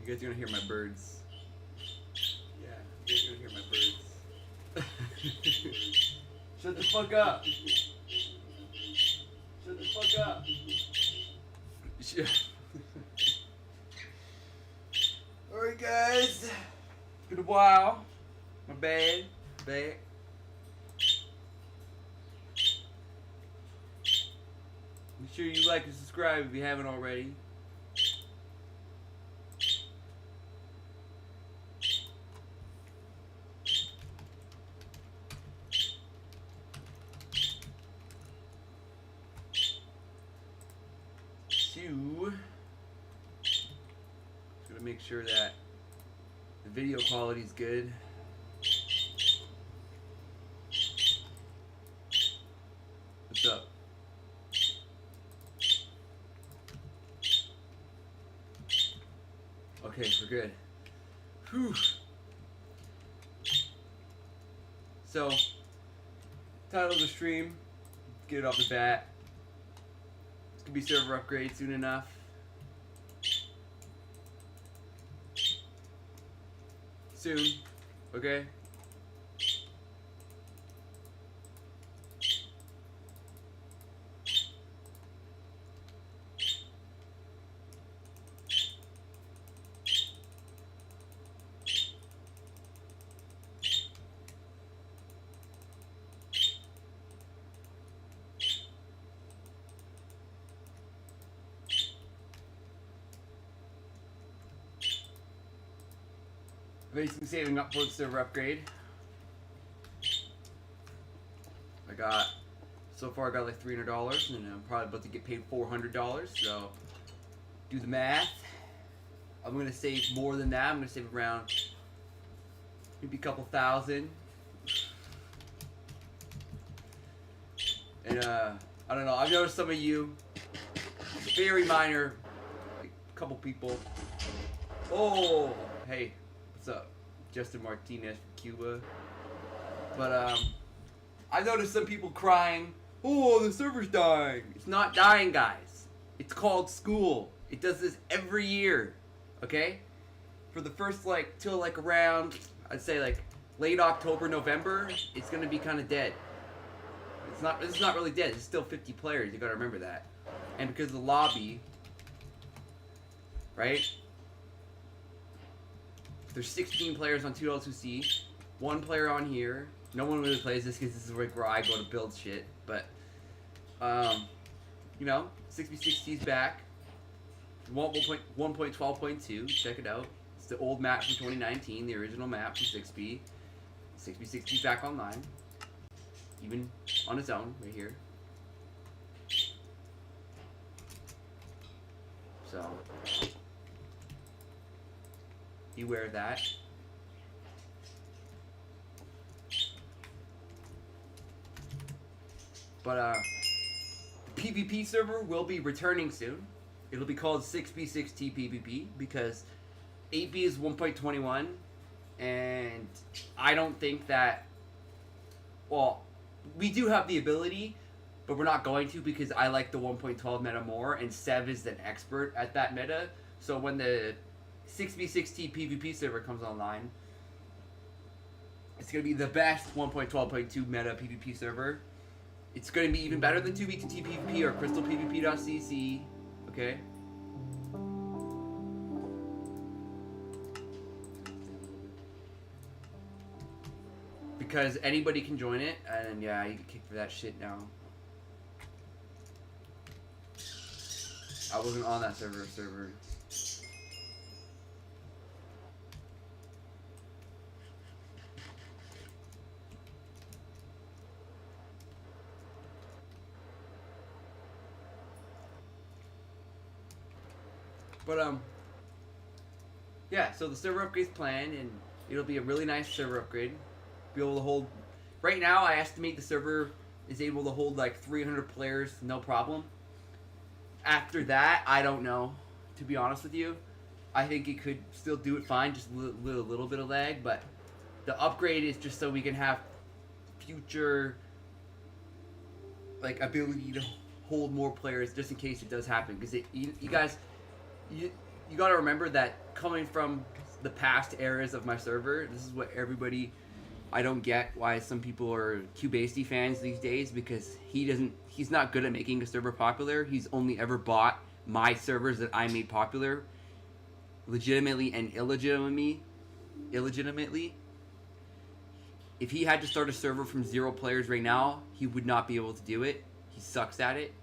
You guys are gonna hear my birds. Yeah, you guys are gonna hear my birds. Shut the fuck up. Shut the fuck up. Alright guys. It's been a while. My bad. Back. Make sure you like and subscribe if you haven't already. Just gonna make sure that the video quality is good. What's up? Okay, we're good. Whew. So, title of the stream, get it off the bat. It's gonna be server upgrade soon enough. Soon, okay? Basically saving up for the server upgrade. So far I got like $300 and I'm probably about to get paid $400, so do the math. I'm gonna save more than that. I'm gonna save around maybe a couple thousand. And I don't know, I've noticed some of you, very minor, like a couple people. Oh, hey. What's up? Justin Martinez from Cuba. But I've noticed some people crying, oh, the server's dying. It's not dying, guys. It's called school. It does this every year. Okay? For the first till around, I'd say late October, November, it's gonna be kinda dead. It's not really dead, it's still 50 players, you gotta remember that. And because of the lobby, right? There's 16 players on 2L2C, 1 player on here. No one really plays this because this is where I go to build shit. But, you know, 6v6T's back. 1.12.2, check it out. It's the old map from 2019, the original map from 6B. 6v6T's back online. Even on its own, right here. So, beware of that. But the PvP server will be returning soon. It'll be called 6v6T PvP because 8B is 1.21 and I don't think that, well, we do have the ability, but we're not going to because I like the 1.12 meta more and Sev is an expert at that meta. So when the 6v6T PvP server comes online, it's going to be the best 1.12.2 meta PvP server. It's going to be even better than 2v2T PvP or crystalpvp.cc, okay? Because anybody can join it, and yeah, you get kicked for that shit now. I wasn't on that server. But, yeah, so the server upgrade's planned, and it'll be a really nice server upgrade. Be able to hold, right now I estimate the server is able to hold like 300 players, no problem. After that, I don't know, to be honest with you. I think it could still do it fine, just a little bit of lag, but the upgrade is just so we can have future, like, ability to hold more players just in case it does happen. Because you guys, you got to remember that coming from the past eras of my server, this is what everybody. I don't get why some people are Cubasty fans these days, because he's not good at making a server popular. He's only ever bought my servers that I made popular, legitimately and illegitimately. If he had to start a server from 0 players right now, he would not be able to do it. He sucks at it.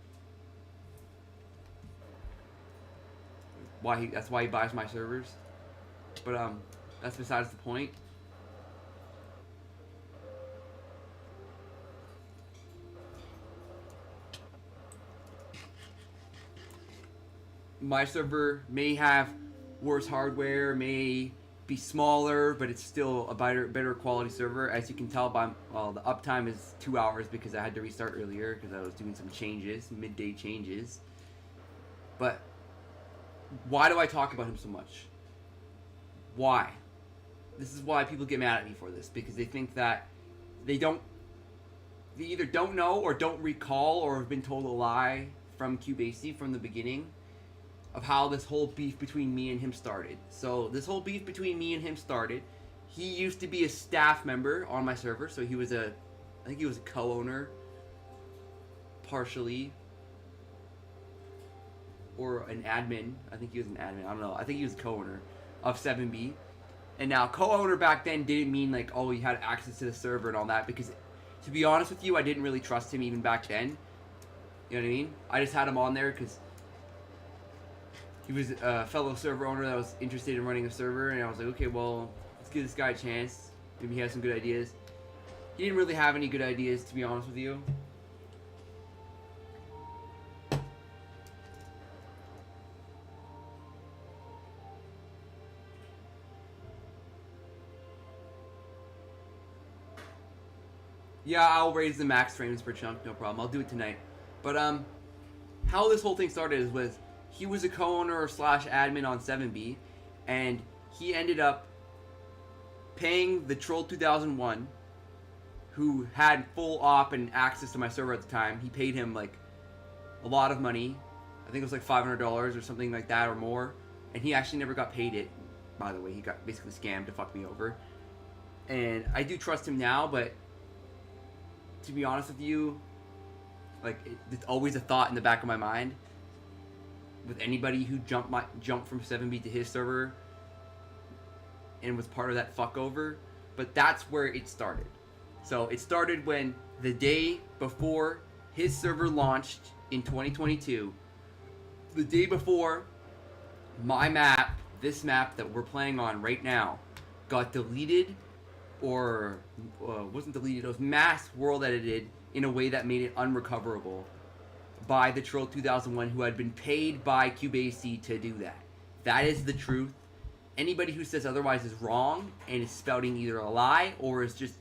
That's why he buys my servers. But that's besides the point. My server may have worse hardware, may be smaller, but it's still a better quality server. As you can tell by, well, the uptime is 2 hours because I had to restart earlier because I was doing some changes, midday changes. But why do I talk about him so much? Why? This is why people get mad at me for this, because they think that they either don't know or don't recall or have been told a lie from Cubasty from the beginning of how this whole beef between me and him started. So this whole beef between me and him started. He used to be a staff member on my server, so he was I think he was a co-owner, partially, or an admin. I think he was an admin. I don't know. I think he was a co-owner of 7B. And now, co-owner back then didn't mean like, oh, he had access to the server and all that, because to be honest with you, I didn't really trust him even back then. You know what I mean? I just had him on there because he was a fellow server owner that was interested in running a server, and I was like, okay, well, let's give this guy a chance. Maybe he has some good ideas. He didn't really have any good ideas, to be honest with you. Yeah, I'll raise the max frames per chunk, no problem. I'll do it tonight. But how this whole thing started was he was a co-owner slash admin on 7B, and he ended up paying the Troll 2001, who had full op and access to my server at the time. He paid him like a lot of money. I think it was like $500 or something like that or more. And he actually never got paid it, by the way. He got basically scammed to fuck me over. And I do trust him now, but to be honest with you, like, it's always a thought in the back of my mind with anybody who jumped from 7B to his server and was part of that fuck over. But that's where it started. So it started when the day before his server launched in 2022, the day before my map, this map that we're playing on right now, got deleted, or wasn't deleted, it was mass world edited in a way that made it unrecoverable by the Troll 2001, who had been paid by Cubasty to do that. That is the truth. Anybody who says otherwise is wrong and is spouting either a lie or is just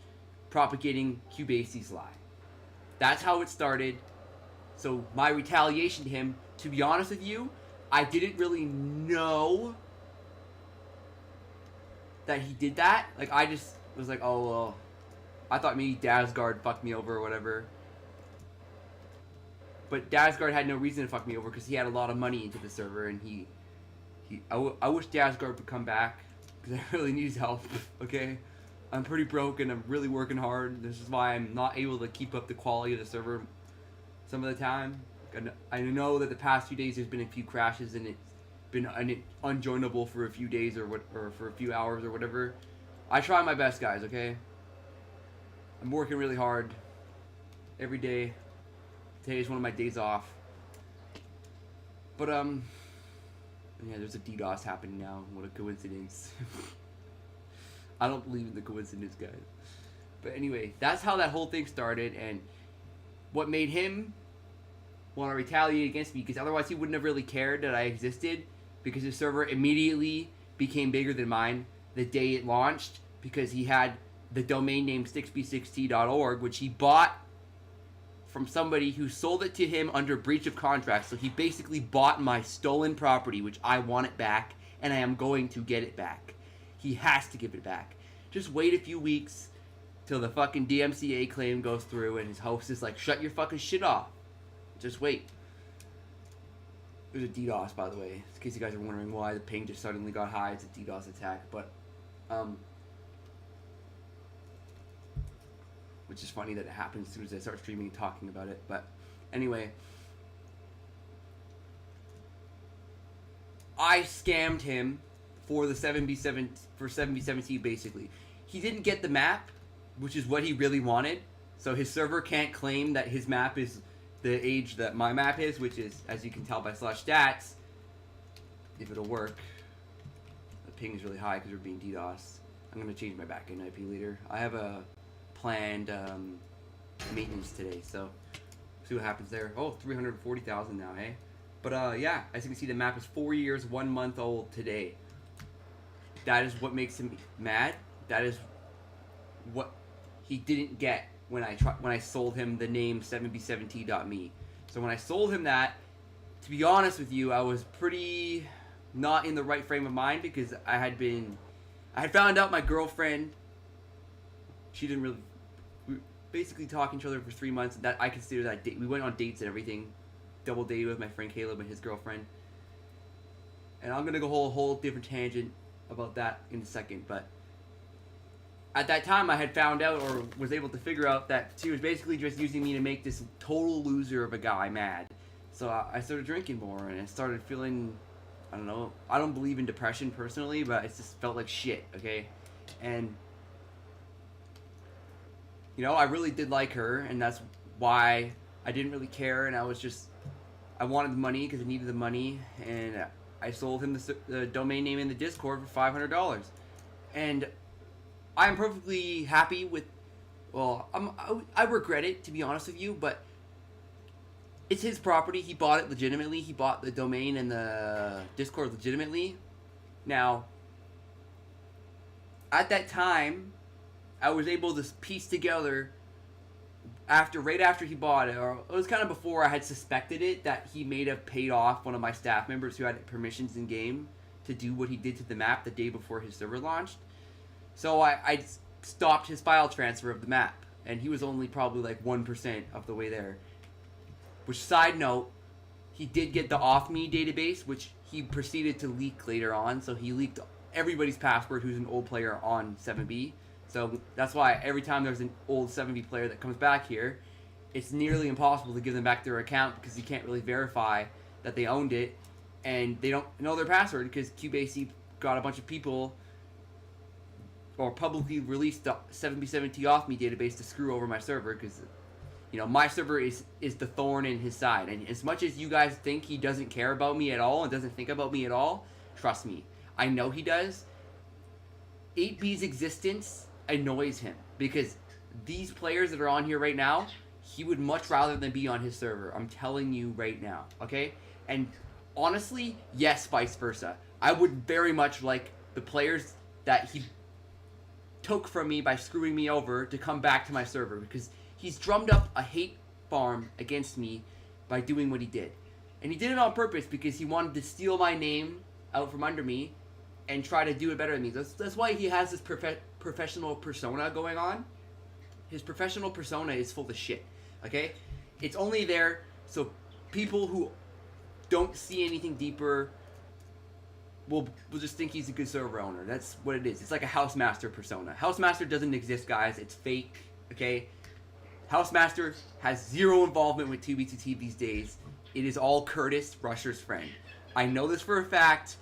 propagating Cubasty's lie. That's how it started. So my retaliation to him, to be honest with you, I didn't really know that he did that. Like, I just was like, oh, well, I thought maybe Dazguard fucked me over or whatever. But Dazguard had no reason to fuck me over because he had a lot of money into the server, and I wish Dazguard would come back because I really need his help, okay? I'm pretty broke and I'm really working hard. This is why I'm not able to keep up the quality of the server some of the time. I know that the past few days there's been a few crashes and it's been unjoinable for a few days or for a few hours or whatever. I try my best, guys, okay? I'm working really hard every day. Today is one of my days off. But, yeah, there's a DDoS happening now. What a coincidence. I don't believe in the coincidence, guys. But anyway, that's how that whole thing started, and what made him want to retaliate against me, because otherwise he wouldn't have really cared that I existed, because his server immediately became bigger than mine the day it launched, because he had the domain name 6b6t.org, which he bought from somebody who sold it to him under breach of contract. So he basically bought my stolen property, which I want it back, and I am going to get it back. He has to give it back. Just wait a few weeks till the fucking DMCA claim goes through and his host is like, shut your fucking shit off. Just wait. It was a DDoS, by the way, in case you guys are wondering why the ping just suddenly got high. It's a DDoS attack, but which is funny that it happens as soon as I start streaming and talking about it. But anyway, I scammed him for the 7v7T. Basically, he didn't get the map, which is what he really wanted. So his server can't claim that his map is the age that my map is, which is, as you can tell by /stats, if it'll work. The ping is really high because we're being DDoS. I'm going to change my backend IP later. I have a planned maintenance today, so see what happens there. Oh, 340,000 now, eh? But yeah, as you can see, the map is 4 years, 1 month old today. That is what makes him mad. That is what he didn't get when I sold him the name 7b7t.me. So when I sold him that, to be honest with you, I was pretty not in the right frame of mind because I had found out my girlfriend, she didn't really, we were basically talking to each other for 3 months, and that I consider that date. We went on dates and everything, double dated with my friend Caleb and his girlfriend. And I'm gonna go a whole different tangent about that in a second, but at that time, I had found out or was able to figure out that she was basically just using me to make this total loser of a guy mad. So I started drinking more, and I started feeling, I don't know, I don't believe in depression personally, but it just felt like shit, okay? And, you know, I really did like her, and that's why I didn't really care, and I wanted the money because I needed the money, and I sold him the domain name in the Discord for $500. And I'm perfectly happy with, well, I regret it, to be honest with you, but it's his property. He bought it legitimately. He bought the domain and the Discord legitimately. Now, at that time, I was able to piece together, right after he bought it, or it was kind of before I had suspected it, that he may have paid off one of my staff members who had permissions in game to do what he did to the map the day before his server launched. So I stopped his file transfer of the map, and he was only probably like 1% of the way there. Which, side note, he did get the off-me database, which he proceeded to leak later on. So he leaked everybody's password who's an old player on 7B. So that's why every time there's an old 7B player that comes back here, it's nearly impossible to give them back their account because you can't really verify that they owned it, and they don't know their password because CubeAC got a bunch of people, or publicly released the 7b7t off me database to screw over my server because, you know, my server is the thorn in his side. And as much as you guys think he doesn't care about me at all and doesn't think about me at all, trust me, I know he does. 8B's existence annoys him because these players that are on here right now, he would much rather than be on his server. I'm telling you right now, okay? And honestly, yes, vice versa. I would very much like the players that he took from me by screwing me over to come back to my server because he's drummed up a hate farm against me by doing what he did. And he did it on purpose because he wanted to steal my name out from under me and try to do it better than me. That's why he has this professional persona going on. His professional persona is full of shit, okay? It's only there so people who don't see anything deeper will just think he's a good server owner. That's what it is. It's like a Housemaster persona. Housemaster doesn't exist, guys. It's fake, okay? Housemaster has zero involvement with 2b2t these days. It is all Curtis, Rusher's friend. I know this for a fact.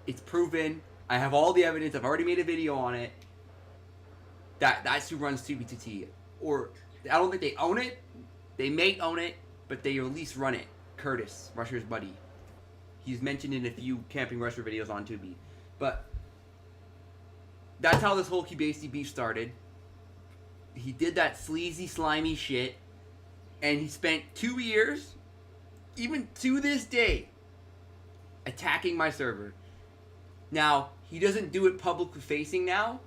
It's proven. I have all the evidence. I've already made a video on it. That's who runs 2b2t. Or, I don't think they own it. They may own it, but they at least run it. Curtis, Rusher's buddy. He's mentioned in a few Camping Rusher videos on 2B. But that's how this whole CubeAC beef started. He did that sleazy, slimy shit. And he spent 2 years, even to this day, attacking my server. Now, he doesn't do it publicly facing now.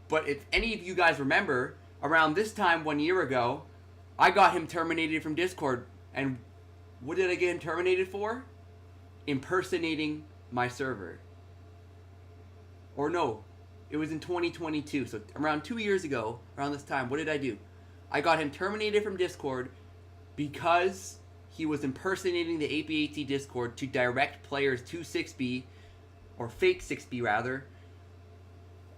But if any of you guys remember, around this time 1 year ago, I got him terminated from Discord. And what did I get him terminated for? Impersonating my server. Or no, it was in 2022, so around 2 years ago, around this time, what did I do? I got him terminated from Discord because he was impersonating the 8B18 Discord to direct players to 6B, or fake 6B rather,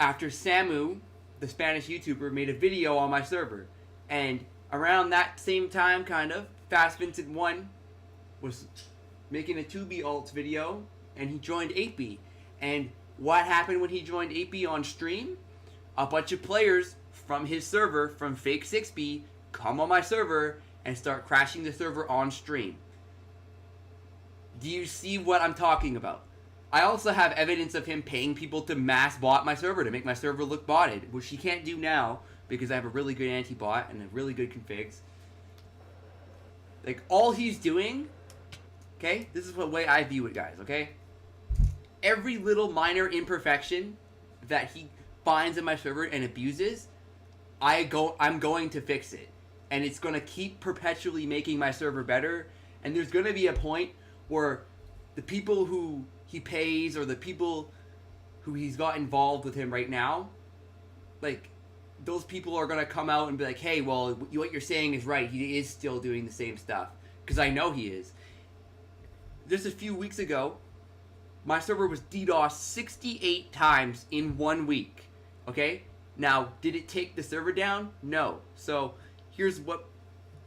after Samu, the Spanish YouTuber, made a video on my server. And around that same time, kind of, Fast Vincent 1 was making a 2B alts video, and he joined 8B. And what happened when he joined 8B on stream? A bunch of players from his server, from fake 6B, come on my server and start crashing the server on stream. Do you see what I'm talking about? I also have evidence of him paying people to mass bot my server to make my server look botted, which he can't do now because I have a really good anti-bot and a really good configs. Like, all he's doing, okay, this is the way I view it, guys, okay? Every little minor imperfection that he finds in my server and abuses, I'm going to fix it. And it's going to keep perpetually making my server better. And there's going to be a point where the people who he pays or the people who he's got involved with him right now, like, those people are going to come out and be like, hey, well, what you're saying is right. He is still doing the same stuff. Because I know he is. Just a few weeks ago, my server was DDoS 68 times in 1 week. Okay? Now, did it take the server down? No. So, here's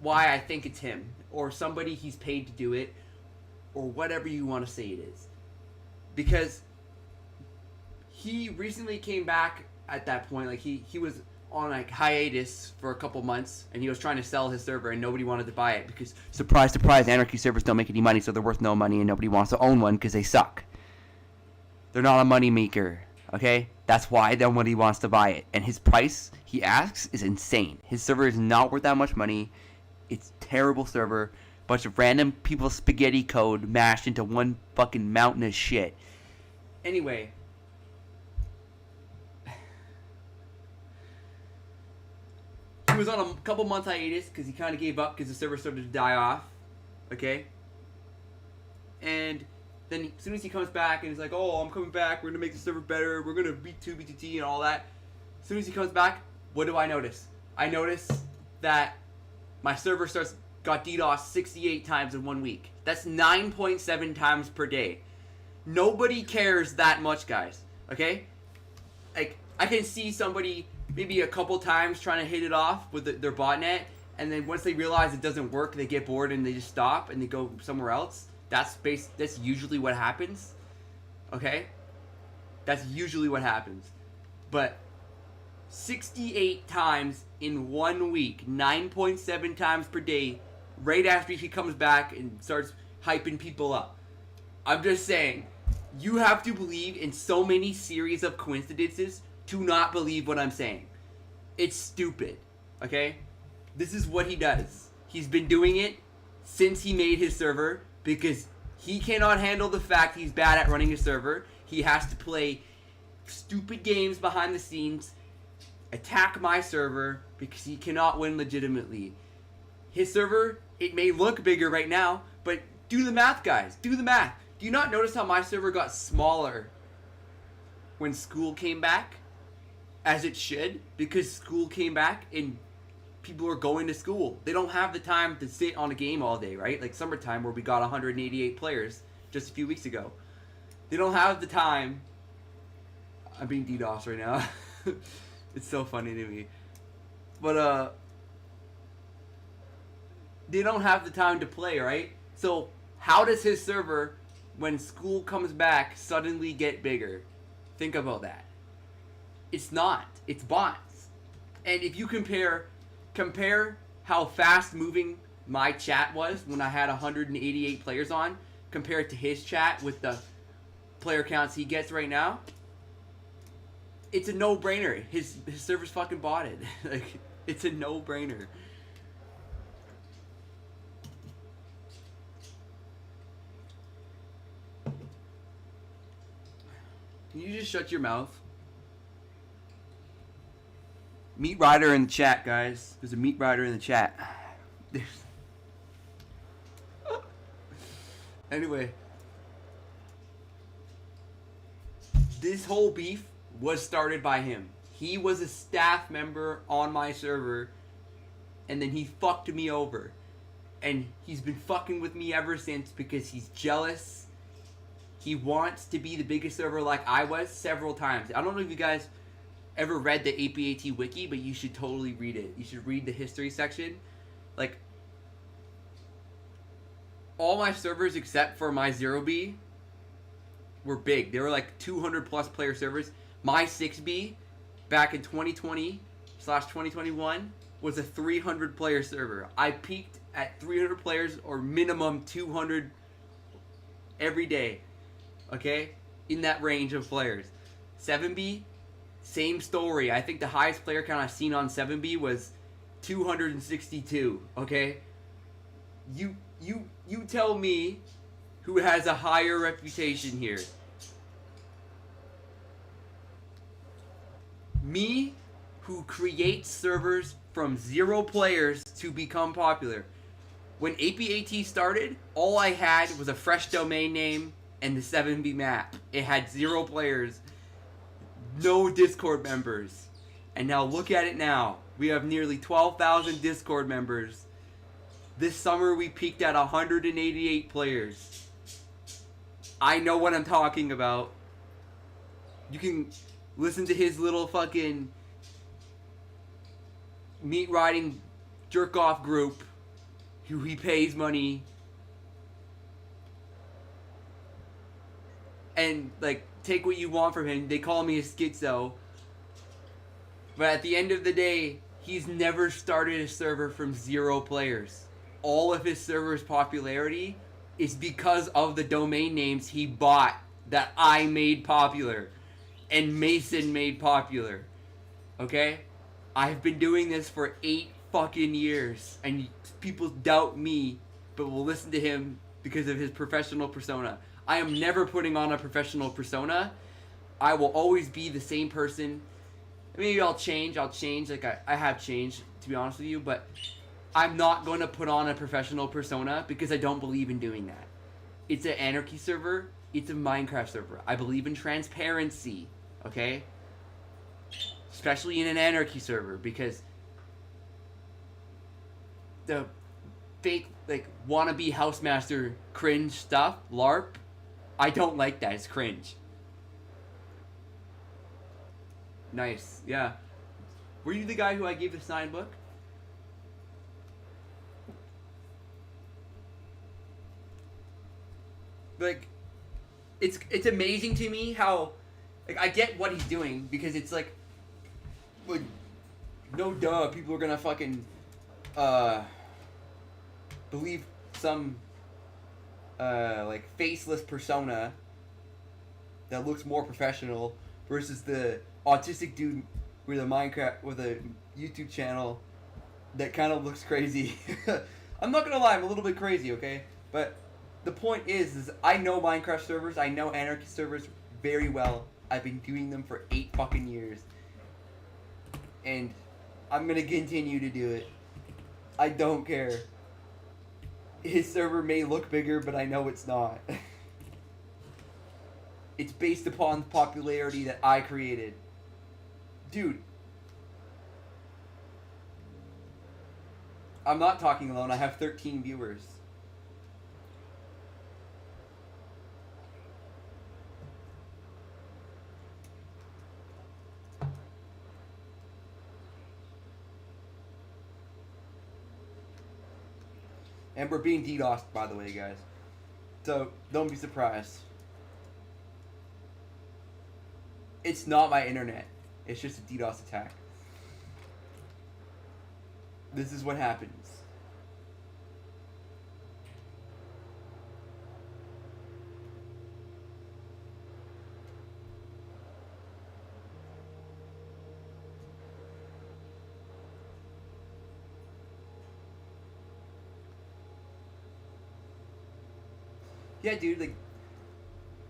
why I think it's him. Or somebody he's paid to do it. Or whatever you want to say it is. Because he recently came back at that point. Like, he was on like hiatus for a couple months, and he was trying to sell his server, and nobody wanted to buy it because, surprise, surprise, anarchy servers don't make any money, so they're worth no money, and nobody wants to own one because they suck. They're not a money maker, okay? That's why nobody wants to buy it. And his price he asks is insane. His server is not worth that much money. It's terrible server. Bunch of random people's spaghetti code mashed into one fucking mountain of shit. Anyway, he was on a couple month hiatus because he kind of gave up because the server started to die off. Okay? And then as soon as he comes back and he's like, oh, I'm coming back, we're going to make the server better, we're going to beat 2BTT and all that. As soon as he comes back, what do I notice? I notice that my server got DDoS 68 times in 1 week. That's 9.7 times per day. Nobody cares that much, guys. Okay? Like, I can see somebody maybe a couple times trying to hit it off with their botnet, and then once they realize it doesn't work, they get bored and they just stop and they go somewhere else. That's usually what happens. Okay? That's usually what happens. But 68 times in 1 week, 9.7 times per day, right after he comes back and starts hyping people up. I'm just saying, you have to believe in so many series of coincidences to not believe what I'm saying. It's stupid, okay? This is what he does. He's been doing it since he made his server because he cannot handle the fact he's bad at running a server. He has to play stupid games behind the scenes, attack my server because he cannot win legitimately. His server, it may look bigger right now, but do the math, guys. Do the math. Do you not notice how my server got smaller when school came back? As it should, because school came back and people are going to school. They don't have the time to sit on a game all day, right? Like summertime where we got 188 players just a few weeks ago. They don't have the time. I'm being DDoS right now. It's so funny to me. But, they don't have the time to play, right? So, how does his server, when school comes back, suddenly get bigger? Think about that. It's not. It's bots. And if you compare how fast moving my chat was when I had 188 players on, compared to his chat with the player counts he gets right now, it's a no-brainer. His server's fucking botted. Like, it's a no-brainer. Can you just shut your mouth? Meat Rider in the chat, guys. There's a Meat Rider in the chat. Anyway. This whole beef was started by him. He was a staff member on my server, and then he fucked me over. And he's been fucking with me ever since because he's jealous. He wants to be the biggest server like I was several times. I don't know if you guys ever read the APAT wiki, but you should totally read it. You should read the history section. Like, all my servers except for my 0B were big. They were like 200 plus player servers. My 6B back in 2020/2021 was a 300 player server. I peaked at 300 players or minimum 200 every day. Okay? In that range of players. 7B, same story. I think the highest player count I've seen on 7B was 262. Okay? You tell me who has a higher reputation here. Me, who creates servers from 0 players to become popular. When APAT started, all I had was a fresh domain name and the 7B map. It had 0 players, no Discord members. And now look at it now. We have nearly 12,000 Discord members. This summer we peaked at 188 players. I know what I'm talking about. You can listen to his little fucking meat riding jerk off group who he pays money and like take what you want from him. They call me a schizo. But at the end of the day, he's never started a server from 0 players. All of his server's popularity is because of the domain names he bought that I made popular and Mason made popular. Okay? I've been doing this for 8 fucking years and people doubt me but will listen to him because of his professional persona. I am never putting on a professional persona. I will always be the same person. Maybe I'll change. Like I have changed, to be honest with you, but I'm not going to put on a professional persona because I don't believe in doing that. It's an anarchy server. It's a Minecraft server. I believe in transparency, okay? Especially in an anarchy server because the fake, like, wannabe housemaster cringe stuff, LARP, I don't like that. It's cringe. Nice, yeah. Were you the guy who I gave the signed book? Like, it's amazing to me how, like, I get what he's doing because it's like no duh, people are gonna fucking believe some like faceless persona that looks more professional versus the autistic dude with a YouTube channel that kind of looks crazy. I'm not gonna lie, I'm a little bit crazy, okay? But the point is I know Minecraft servers, I know anarchy servers very well. I've been doing them for 8 fucking years. And I'm gonna continue to do it. I don't care. His server may look bigger, but I know it's not. It's based upon the popularity that I created. Dude. I'm not talking alone, I have 13 viewers. And we're being DDoSed, by the way, guys. So, don't be surprised. It's not my internet. It's just a DDoS attack. This is what happens. Yeah, dude, like,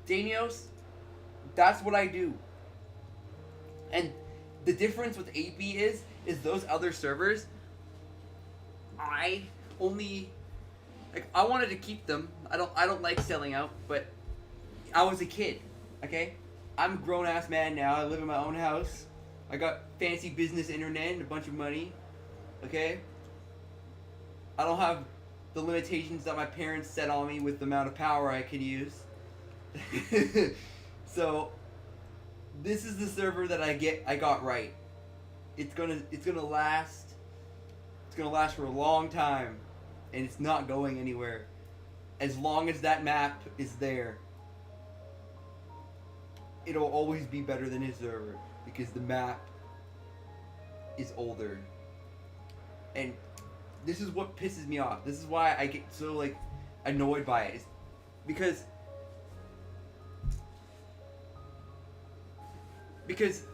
Danios, that's what I do. And the difference with AP is those other servers, I only, like, I wanted to keep them. I don't like selling out, but I was a kid, okay? I'm a grown-ass man now. I live in my own house. I got fancy business internet and a bunch of money, okay? I don't have the limitations that my parents set on me with the amount of power I can use. So this is the server that I got right. It's gonna last. It's gonna last for a long time, and it's not going anywhere. As long as that map is there, it'll always be better than his server because the map is older. And this is what pisses me off. This is why I get so like annoyed by it. It's because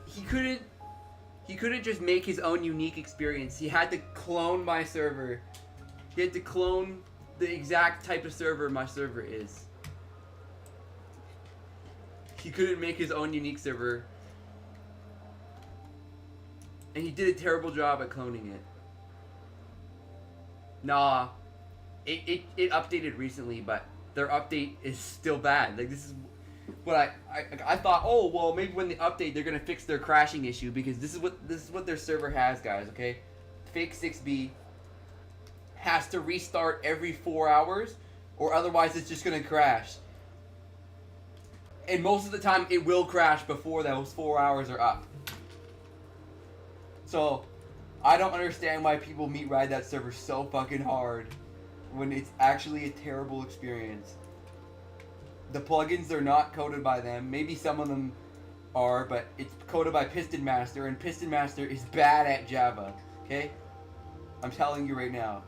he couldn't just make his own unique experience. He had to clone my server. He had to clone the exact type of server my server is. He couldn't make his own unique server. And he did a terrible job at cloning it. Nah. It updated recently, but their update is still bad. Like, this is what I thought, oh, well, maybe when they update, they're gonna fix their crashing issue, because this is what their server has, guys, okay? Fake 6B has to restart every 4 hours, or otherwise it's just gonna crash. And most of the time, it will crash before those 4 hours are up. So, I don't understand why people meat ride that server so fucking hard when it's actually a terrible experience. The plugins are not coded by them. Maybe some of them are, but it's coded by Piston Master, and Piston Master is bad at Java. Okay? I'm telling you right now.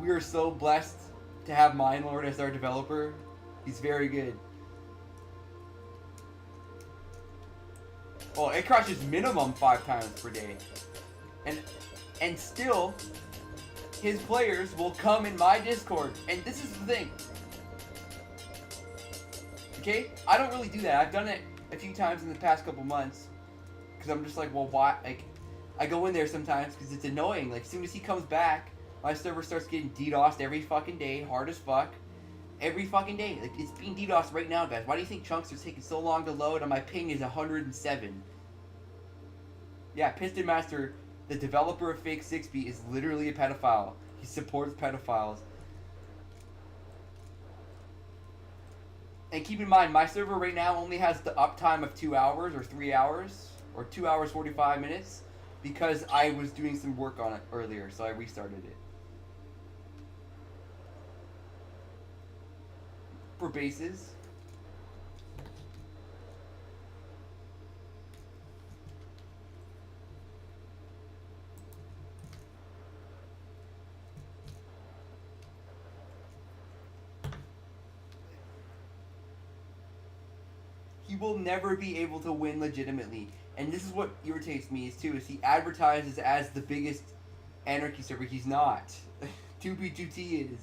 We are so blessed to have Mindlord as our developer. He's very good. Well, it crashes minimum 5 times per day. And still, his players will come in my Discord. And this is the thing. Okay? I don't really do that. I've done it a few times in the past couple months. Because I'm just like, well, why? Like, I go in there sometimes because it's annoying. Like, as soon as he comes back, my server starts getting DDoSed every fucking day. Hard as fuck. Every fucking day. Like, it's being DDoSed right now, guys. Why do you think chunks are taking so long to load and my ping is 107? Yeah, Piston Master, the developer of Fake 6B, is literally a pedophile. He supports pedophiles. And keep in mind, my server right now only has the uptime of 2 hours or 3 hours or 2 hours 45 minutes because I was doing some work on it earlier, so I restarted it. For bases. He will never be able to win legitimately. And this is what irritates me too, is he advertises as the biggest anarchy server. He's not. 2B2T is.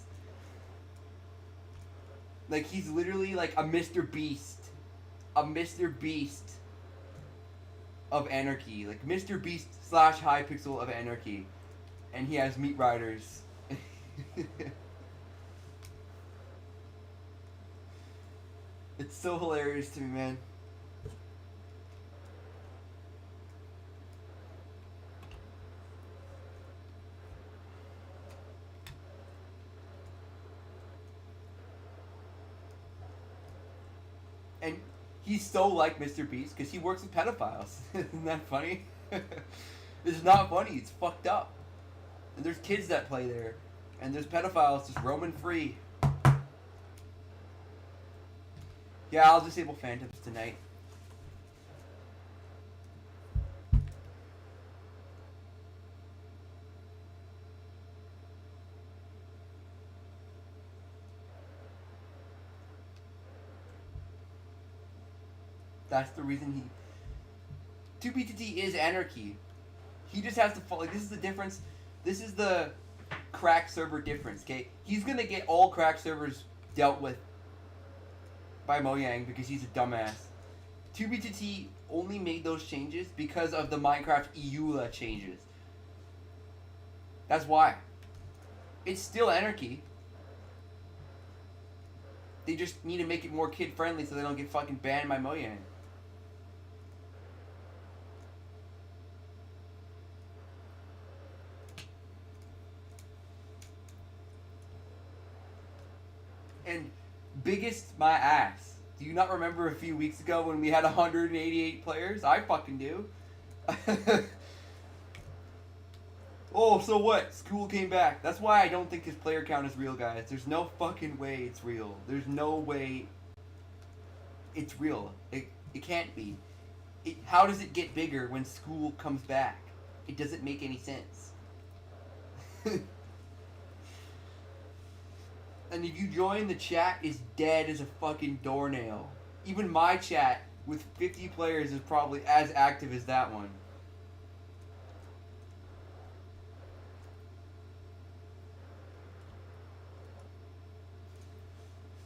Like, he's literally like a Mr. Beast. A Mr. Beast of anarchy. Like, Mr. Beast / Hypixel of anarchy. And he has meat riders. It's so hilarious to me, man. And he's so like Mr. Beast because he works with pedophiles. Isn't that funny? It's not funny. It's fucked up. And there's kids that play there. And there's pedophiles just roaming free. Yeah, I'll disable phantoms tonight. That's the reason he... 2B2T is anarchy. He just has to fall... Like, this is the difference. This is the crack server difference, okay? He's gonna get all crack servers dealt with by Mojang because he's a dumbass. 2B2T only made those changes because of the Minecraft EULA changes. That's why. It's still anarchy. They just need to make it more kid-friendly so they don't get fucking banned by Mojang. And biggest my ass. Do you not remember a few weeks ago when we had 188 players? I fucking do. Oh, so what? School came back. That's why I don't think his player count is real, guys. There's no fucking way it's real. There's no way it's real. It can't be. How does it get bigger when school comes back? It doesn't make any sense. And if you join, the chat is dead as a fucking doornail. Even my chat with 50 players is probably as active as that one.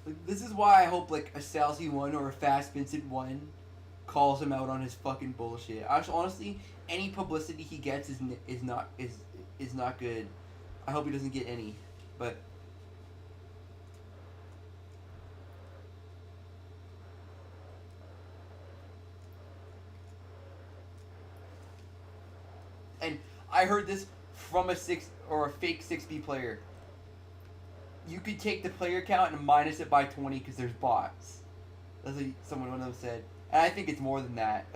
Like, this is why I hope like a Salsy one or a Fast Vincent one calls him out on his fucking bullshit. Honestly, any publicity he gets is not good. I hope he doesn't get any, but. And I heard this from a fake 6B player. You could take the player count and minus it by 20 because there's bots. That's what one of them said. And I think it's more than that.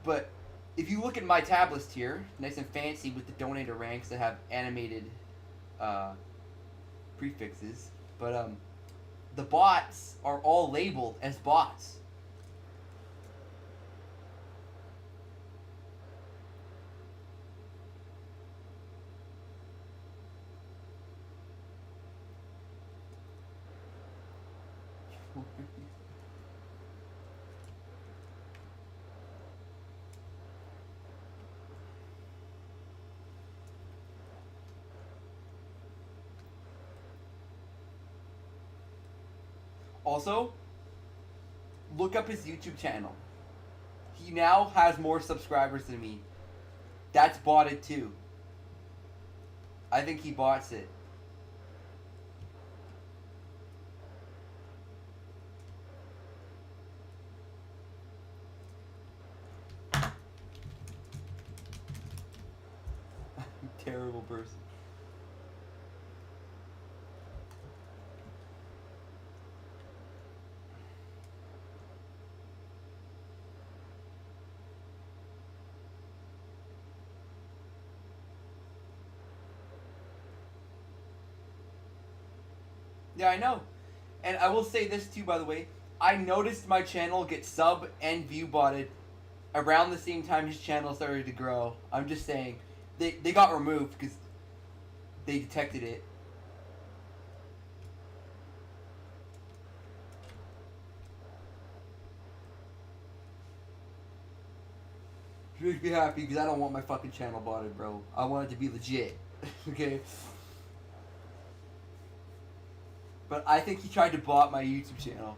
But if you look at my tab list here, nice and fancy with the donator ranks that have animated prefixes. But the bots are all labeled as bots. Also, look up his YouTube channel. He now has more subscribers than me. That's botted too. I think he bots it. Terrible person. Yeah, I know. And I will say this too, by the way. I noticed my channel get sub and view botted around the same time his channel started to grow. I'm just saying. They got removed because they detected it. Which makes me happy because I don't want my fucking channel botted, bro. I want it to be legit. Okay? But I think he tried to bot my YouTube channel.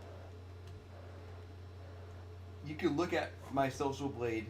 You can look at my social blade.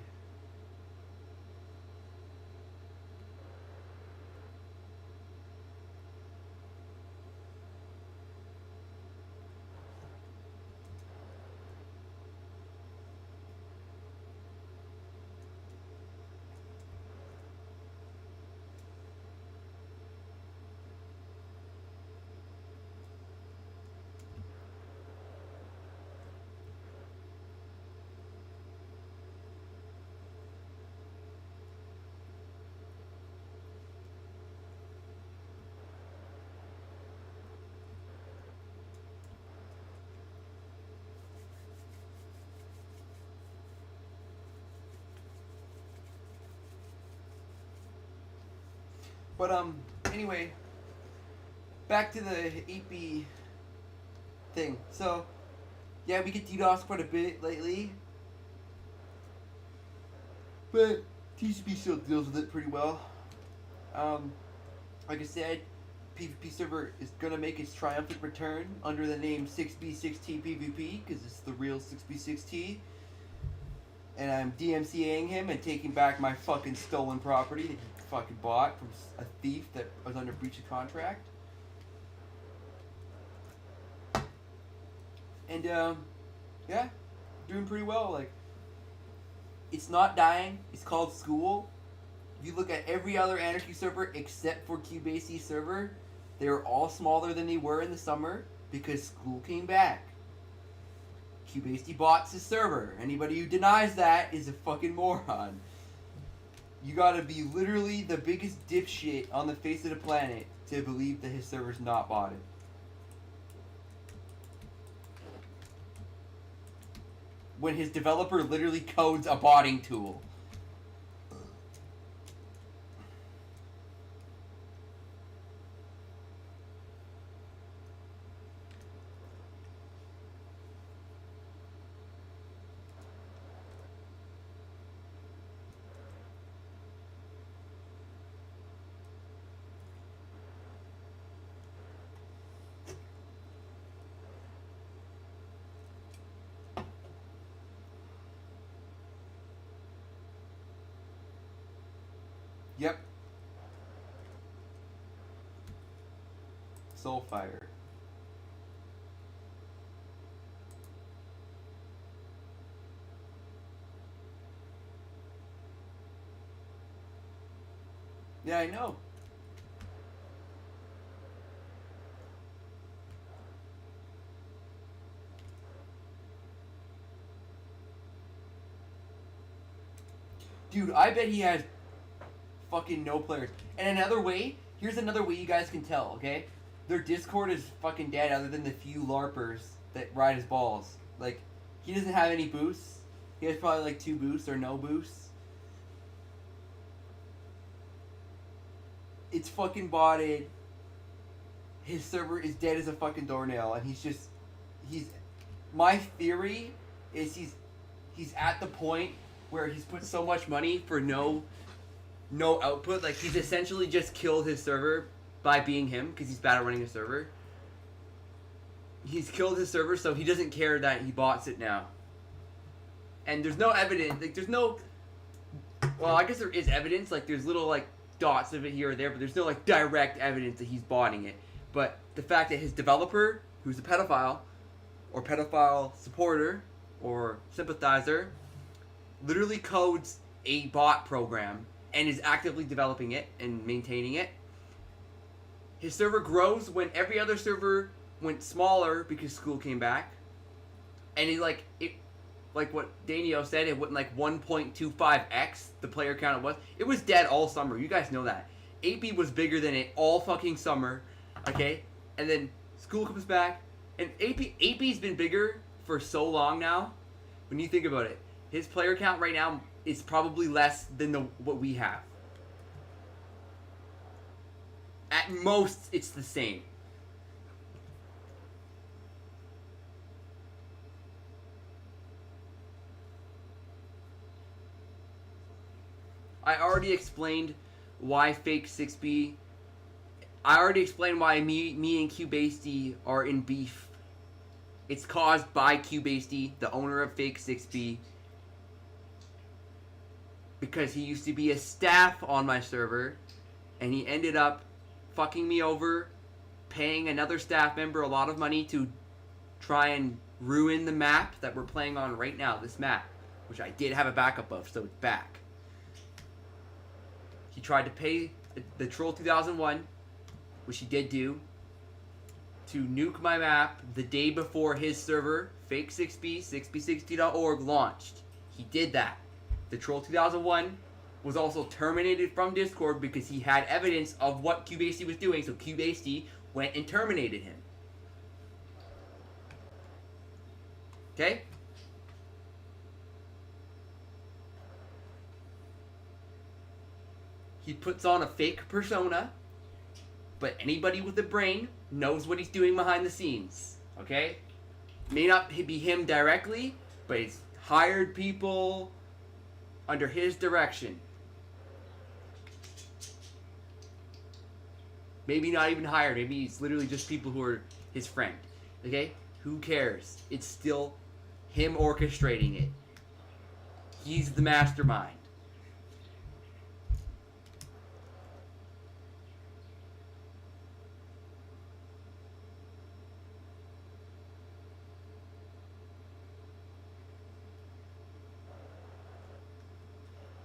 But anyway, back to the 8B thing. So, yeah, we get DDoS quite a bit lately, but TCP still deals with it pretty well. Like I said, PvP server is gonna make its triumphant return under the name 6B6T PvP because it's the real 6B6T. And I'm DMCAing him and taking back my fucking stolen property that he fucking bought from a thief that was under breach of contract. And yeah, doing pretty well. Like, it's not dying. It's called School. If you look at every other Anarchy server except for Cubase server, they were all smaller than they were in the summer. because school came back. Cubasty bots his server. Anybody who denies that is a fucking moron. You gotta be literally the biggest dipshit on the face of the planet to believe that his server's not botted. When his developer literally codes a botting tool. Yep. Soulfire. Yeah, I know. Dude, I bet he has fucking no players. And another way, here's another way you guys can tell, okay? Their Discord is fucking dead other than the few LARPers that ride his balls. Like, he doesn't have any boosts. He has probably like 2 boosts or no boosts. It's fucking botted. His server is dead as a fucking doornail, and he's my theory is he's at the point where he's put so much money for no output. Like, he's essentially just killed his server by being him, because he's bad at running a server. He's killed his server, so he doesn't care that he bots it now. And there's no evidence, like, there's no, well, I guess there is evidence, like, there's little, like, dots of it here or there, but there's no, like, direct evidence that he's botting it. But the fact that his developer, who's a pedophile, or pedophile supporter, or sympathizer, literally codes a bot program and is actively developing it and maintaining it. His server grows when every other server went smaller because school came back. And like what Danio said, it went like 1.25x the player count it was. It was dead all summer. You guys know that. 8B was bigger than it all fucking summer. Okay? And then school comes back. And 8B's been bigger for so long now. When you think about it. His player count right now is probably less than what we have. At most, it's the same. I already explained why fake 6B. I already explained why me and Cubasty are in beef. It's caused by Cubasty, the owner of fake 6B. Because he used to be a staff on my server, and he ended up fucking me over, paying another staff member a lot of money to try and ruin the map that we're playing on right now, this map, which I did have a backup of, so it's back. He tried to pay the Troll 2001, which he did do, to nuke my map the day before his server, fake 6B, 6b60.org, launched. He did that. The Troll 2001 was also terminated from Discord because he had evidence of what Cubasty was doing, so Cubasty went and terminated him. Okay? He puts on a fake persona, but anybody with a brain knows what he's doing behind the scenes. Okay? May not be him directly, but he's hired people under his direction. Maybe not even hired. Maybe it's literally just people who are his friend. Okay? Who cares? It's still him orchestrating it. He's the mastermind.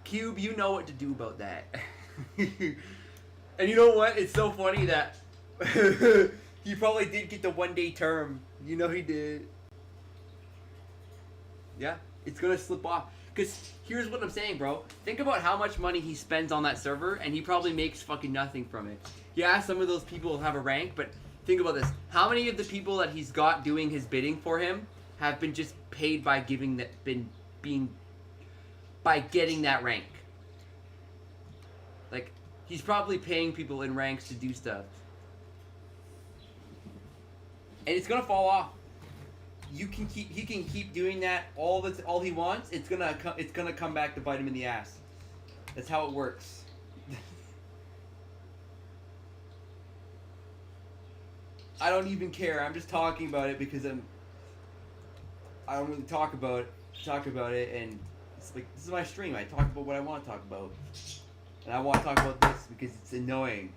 Cube, you know what to do about that. And you know what? It's so funny that He probably did get the 1 day term. You know he did. Yeah, it's gonna slip off. Cause here's what I'm saying, bro. Think about how much money he spends on that server, and he probably makes fucking nothing from it. Yeah, some of those people have a rank, but think about this: how many of the people that he's got doing his bidding for him have been just paid by by getting that rank? Like, he's probably paying people in ranks to do stuff, and it's gonna fall off. He can keep doing that all he wants. It's gonna come back to bite him in the ass. That's how it works. I don't even care. I'm just talking about it because I don't really talk about it, and it's like, this is my stream. I talk about what I want to talk about, and I want to talk about this because it's annoying.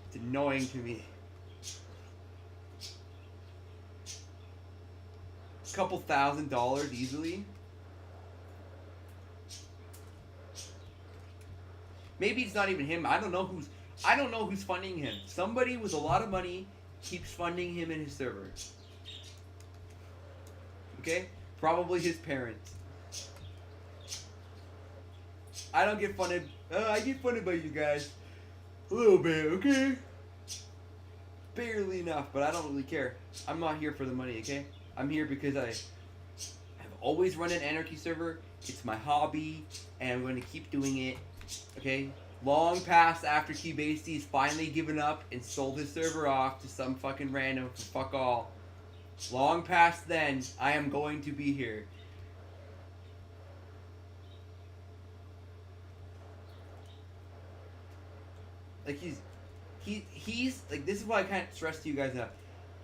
It's annoying to me. Couple $1,000 easily. Maybe it's not even him. I don't know who's funding him. Somebody with a lot of money keeps funding him in his server. Okay? Probably his parents. I don't get funded. I get funded by you guys a little bit, okay? Barely enough, but I don't really care. I'm not here for the money, okay? I'm here because I've always run an anarchy server. It's my hobby, and I'm going to keep doing it. Okay? Long past after Cubastes finally given up and sold his server off to some fucking random for fuck all. Long past then, I am going to be here. Like, he's like, this is why I can't stress to you guys enough.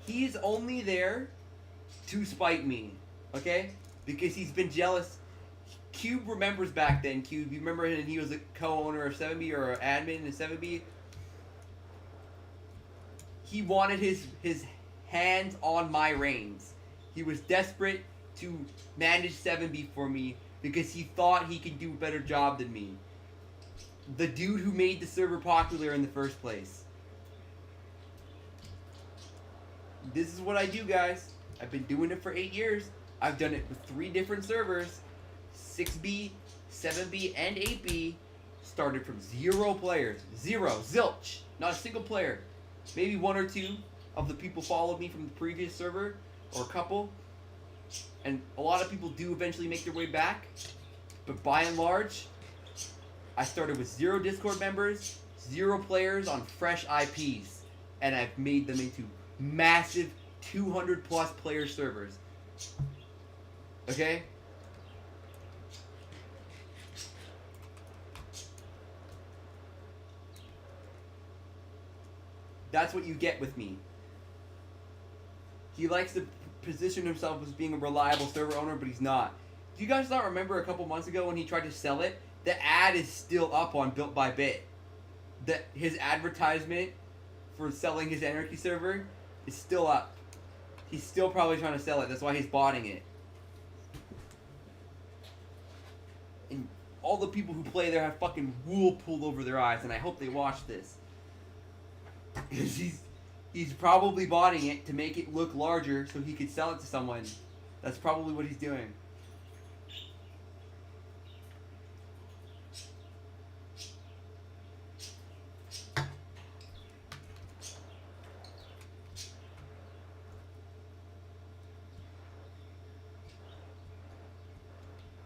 He's only there to spite me, okay? Because he's been jealous. Cube remembers back then. Cube, you remember when he was a co-owner of 7B or an admin in 7B? He wanted his hands on my reins. He was desperate to manage 7B for me because he thought he could do a better job than me. The dude who made the server popular in the first place. This is what I do, guys. I've been doing it for 8 years. I've done it with 3 different servers. 6B, 7B, and 8B. Started from 0 players. 0. Zilch. Not a single player. Maybe 1 or 2 of the people followed me from the previous server. Or a couple. And a lot of people do eventually make their way back. But by and large, I started with 0 Discord members, 0 players on fresh IPs. And I've made them into massive 200 plus player servers. Okay? That's what you get with me. He likes to position himself as being a reliable server owner, but he's not. Do you guys not remember a couple months ago when he tried to sell it? The ad is still up on Built by Bit. His advertisement for selling his Anarchy server is still up. He's still probably trying to sell it. That's why he's botting it. And all the people who play there have fucking wool pulled over their eyes, and I hope they watch this. Because he's probably botting it to make it look larger so he could sell it to someone. That's probably what he's doing.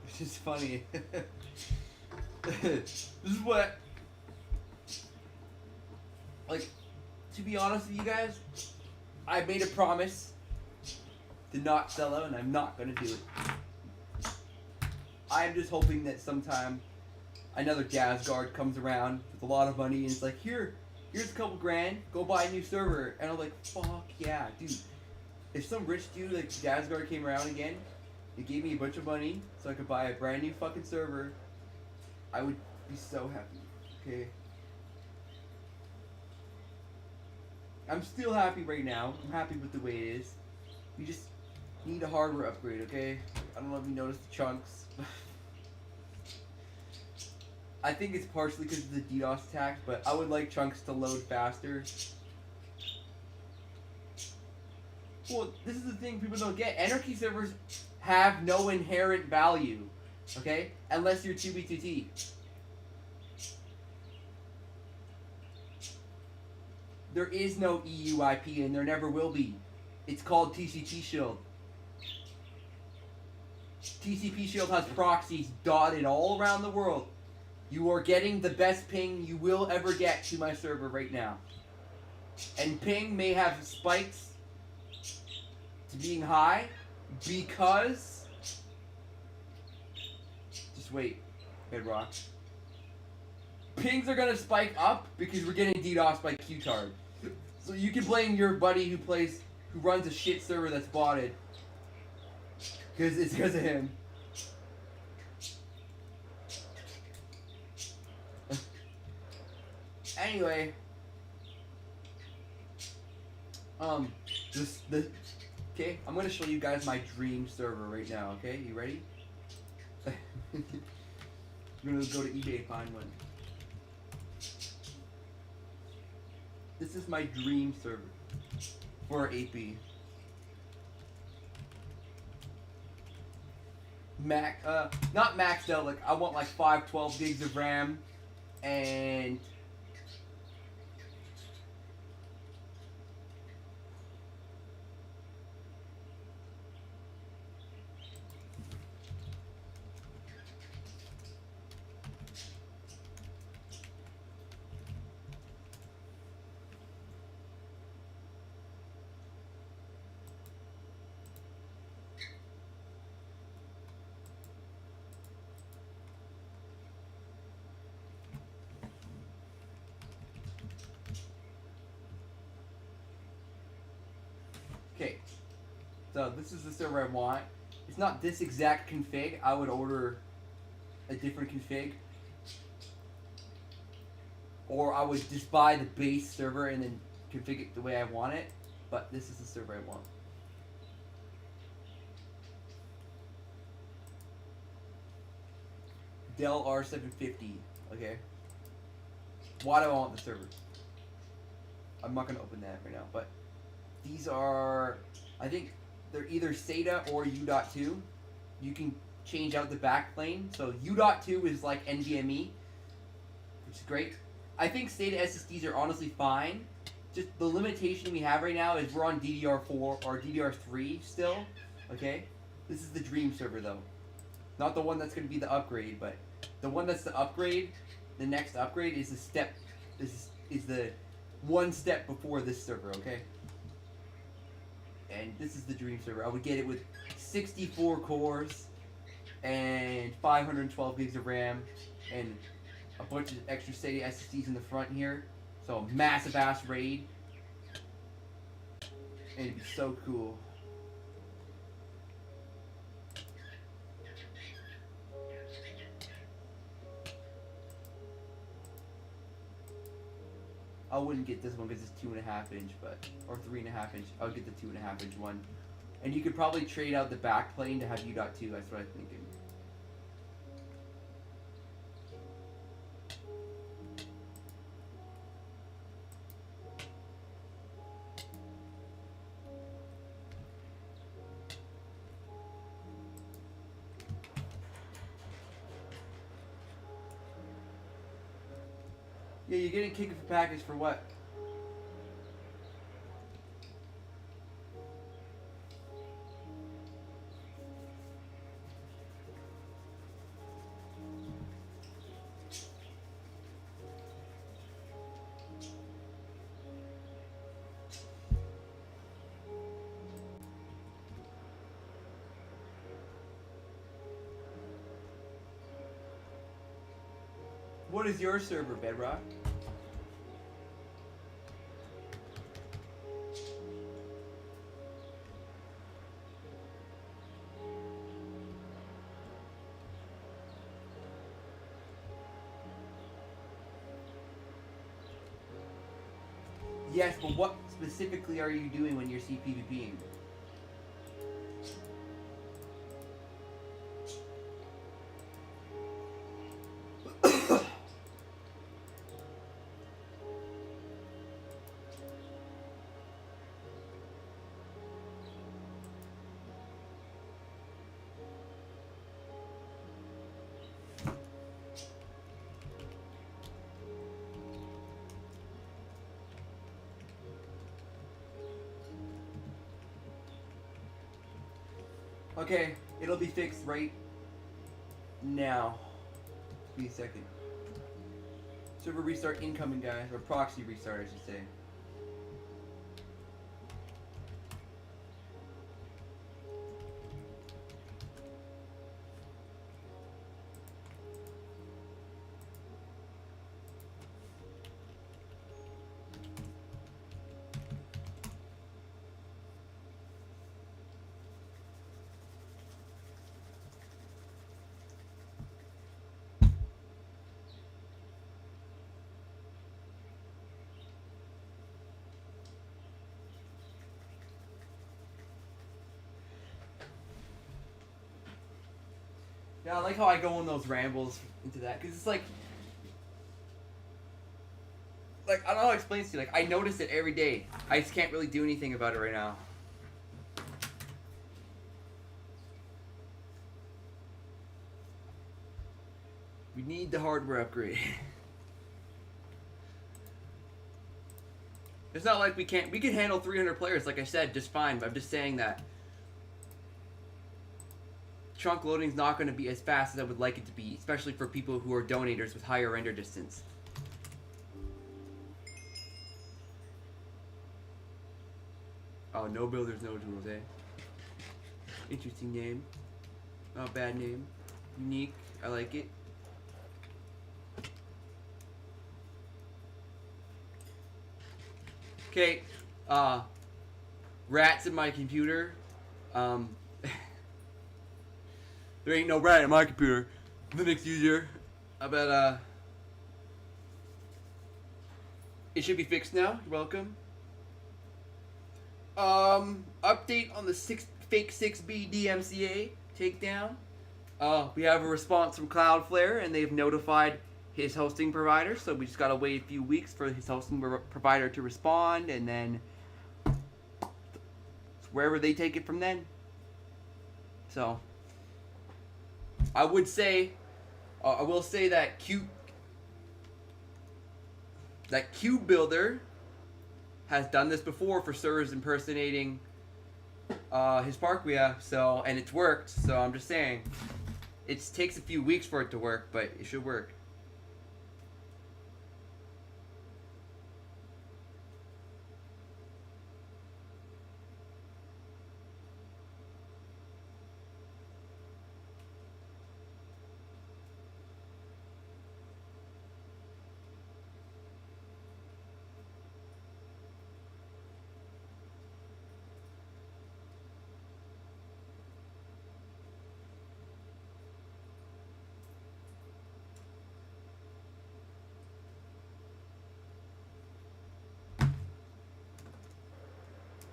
It's just funny. This is what... Like, to be honest with you guys, I made a promise to not sell out, and I'm not going to do it. I'm just hoping that sometime another gas guard comes around with a lot of money, and it's like, here's a couple grand, go buy a new server. And I'm like, fuck yeah, dude. If some rich dude like gas guard came around again, he gave me a bunch of money so I could buy a brand new fucking server, I would be so happy, okay? I'm still happy right now. I'm happy with the way it is. We just need a hardware upgrade, okay? I don't know if you noticed the chunks. I think it's partially because of the DDoS attack, but I would like chunks to load faster. Well, this is the thing people don't get. Anarchy servers have no inherent value, okay? Unless you're 2B2T. There is no EUIP and there never will be. It's called TCP Shield. TCP Shield has proxies dotted all around the world. You are getting the best ping you will ever get to my server right now. And ping may have spikes to being high because... Just wait, Bedrock. Pings are gonna spike up because we're getting DDoS by Qtard. So you can blame your buddy who runs a shit server that's botted. Because it's because of him. Anyway. Okay, I'm gonna show you guys my dream server right now, okay? You ready? I'm gonna go to eBay and find one. This is my dream server for 8B. Not maxed out, like I want like 512 gigs of RAM and okay, so this is the server I want. It's not this exact config. I would order a different config. Or I would just buy the base server and then configure it the way I want it. But this is the server I want. Dell R750. Okay. Why do I want the server? I'm not going to open that right now, but these are, I think they're either SATA or U.2. You can change out the backplane. So U.2 is like NVMe, which is great. I think SATA SSDs are honestly fine. Just the limitation we have right now is we're on DDR4 or DDR3 still. Okay? This is the dream server though. Not the one that's going to be the upgrade, but the one that's the upgrade, the next upgrade is the step, is the one step before this server, okay? And this is the dream server. I would get it with 64 cores and 512 gigs of RAM and a bunch of extra SATA SSDs in the front here. So a massive ass RAID. And it'd be so cool. I wouldn't get this one because it's 2.5 inch, or 3.5 inch. I would get the 2.5 inch one. And you could probably trade out the backplane to have U.2. That's what I'm thinking. Yeah, you're getting kicked off the package for what? What is your server, Bedrock? Yes, but what specifically are you doing when you're CPVPing? Okay, it'll be fixed right now. Give me a second. Server restart incoming, guys. Or proxy restart, I should say. Yeah, I like how I go on those rambles into that, because it's like I don't know how to explain it to you. Like, I notice it every day. I just can't really do anything about it right now. We need the hardware upgrade. It's not like we can't. We can handle 300 players, like I said, just fine. But I'm just saying that trunk loading is not going to be as fast as I would like it to be, especially for people who are donators with higher render distance. Oh, no builders, no tools, eh? Interesting name. Not bad name. Unique. I like it. Okay. Rats in my computer. There ain't no rat in my computer. Linux user. I bet, it should be fixed now. You're welcome. Update on the fake 6B DMCA takedown. We have a response from Cloudflare, and they've notified his hosting provider, so we just gotta wait a few weeks for his hosting provider to respond, and then wherever they take it from then. So, I will say that Cube Builder has done this before for servers impersonating his Parkwia, so, and it's worked. So I'm just saying, it takes a few weeks for it to work, but it should work.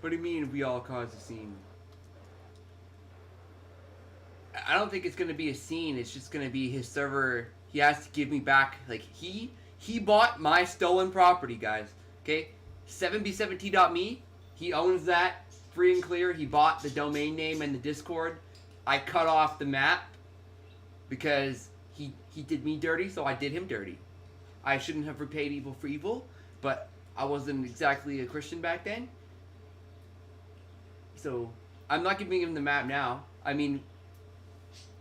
What do you mean we all caused a scene? I don't think it's gonna be a scene. It's just gonna be his server. He has to give me back. Like he bought my stolen property, guys. Okay, 7b7t.me. He owns that free and clear. He bought the domain name and the Discord. I cut off the map because he did me dirty, so I did him dirty. I shouldn't have repaid evil for evil, but I wasn't exactly a Christian back then. So, I'm not giving him the map now. I mean,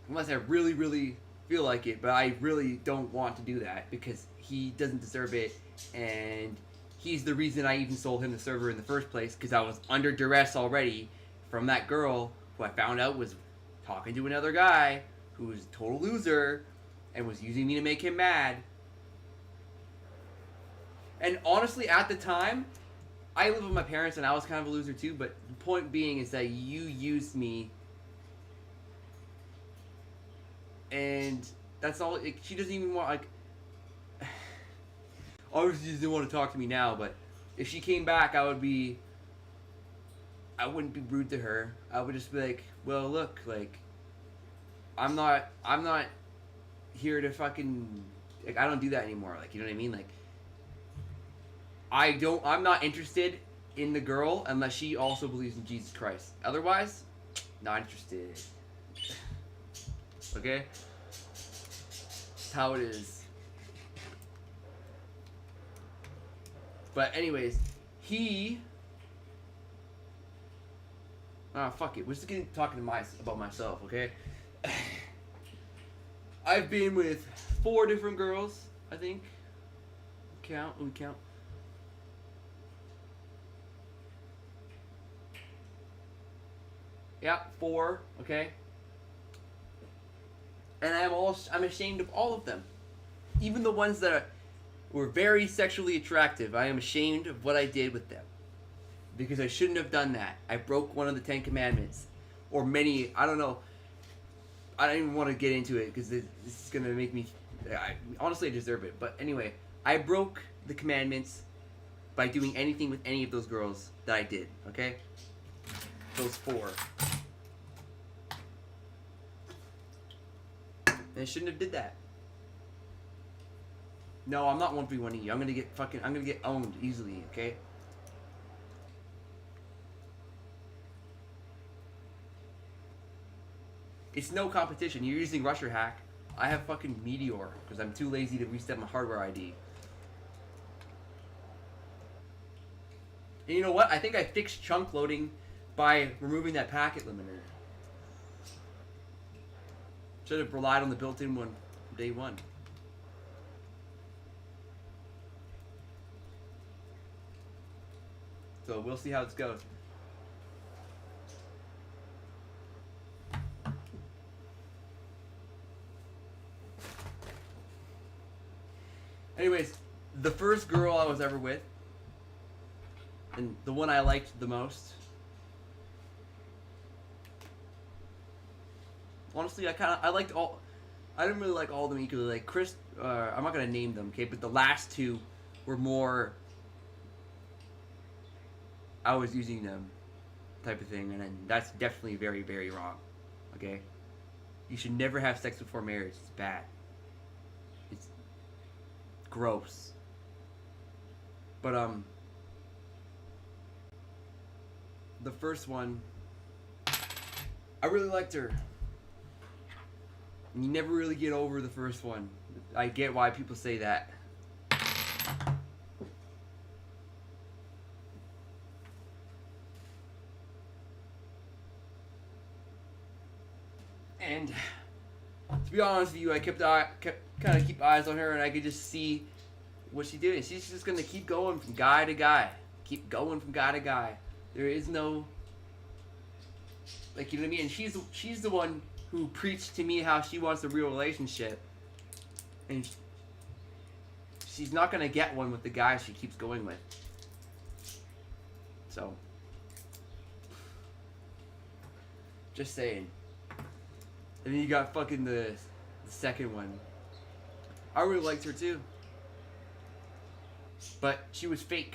unless I really, really feel like it, but I really don't want to do that because he doesn't deserve it, and he's the reason I even sold him the server in the first place, because I was under duress already from that girl who I found out was talking to another guy who was a total loser and was using me to make him mad. And honestly, at the time, I lived with my parents and I was kind of a loser too, but the point being is that you used me, and that's all. She doesn't even want, like, obviously she doesn't want to talk to me now, but if she came back, I wouldn't be rude to her. I would just be like, well, look, like, I'm not here to fucking, like, I don't do that anymore, like, you know what I mean? Like, I'm not interested in the girl unless she also believes in Jesus Christ. Otherwise, not interested. Okay? That's how it is. But anyways, he Ah, fuck it. We're just getting talking about myself, okay? I've been with 4 different girls, I think. Let me count. Yeah, 4, okay? And I'm ashamed of all of them. Even the ones that were very sexually attractive, I am ashamed of what I did with them. Because I shouldn't have done that. I broke one of the 10 commandments. Or many, I don't know. I don't even want to get into it because this is going to make me... honestly, I deserve it. But anyway, I broke the commandments by doing anything with any of those girls that I did, okay? Those 4. And I shouldn't have did that. No, I'm not 1v1E. I'm gonna get owned easily, okay? It's no competition. You're using Rusher Hack. I have fucking Meteor because I'm too lazy to reset my hardware ID. And you know what? I think I fixed chunk loading by removing that packet limiter. Should have relied on the built-in one from day one. So we'll see how this goes. Anyways, the first girl I was ever with, and the one I liked the most. Honestly, I liked all. I didn't really like all of them equally. Like Chris, I'm not gonna name them, okay? But the last 2 were more. I was using them, type of thing, and then that's definitely very, very wrong. Okay, you should never have sex before marriage. It's bad. It's gross. But the first one, I really liked her. You never really get over the first one. I get why people say that. And to be honest with you, I kept kind of keep eyes on her, and I could just see what she did. She's just gonna keep going from guy to guy, keep going from guy to guy. There is no, like, you know what I mean. And she's the one who preached to me how she wants a real relationship, and she's not gonna get one with the guy she keeps going with. So, just saying. And then you got fucking the second one. I really liked her too. But she was fake.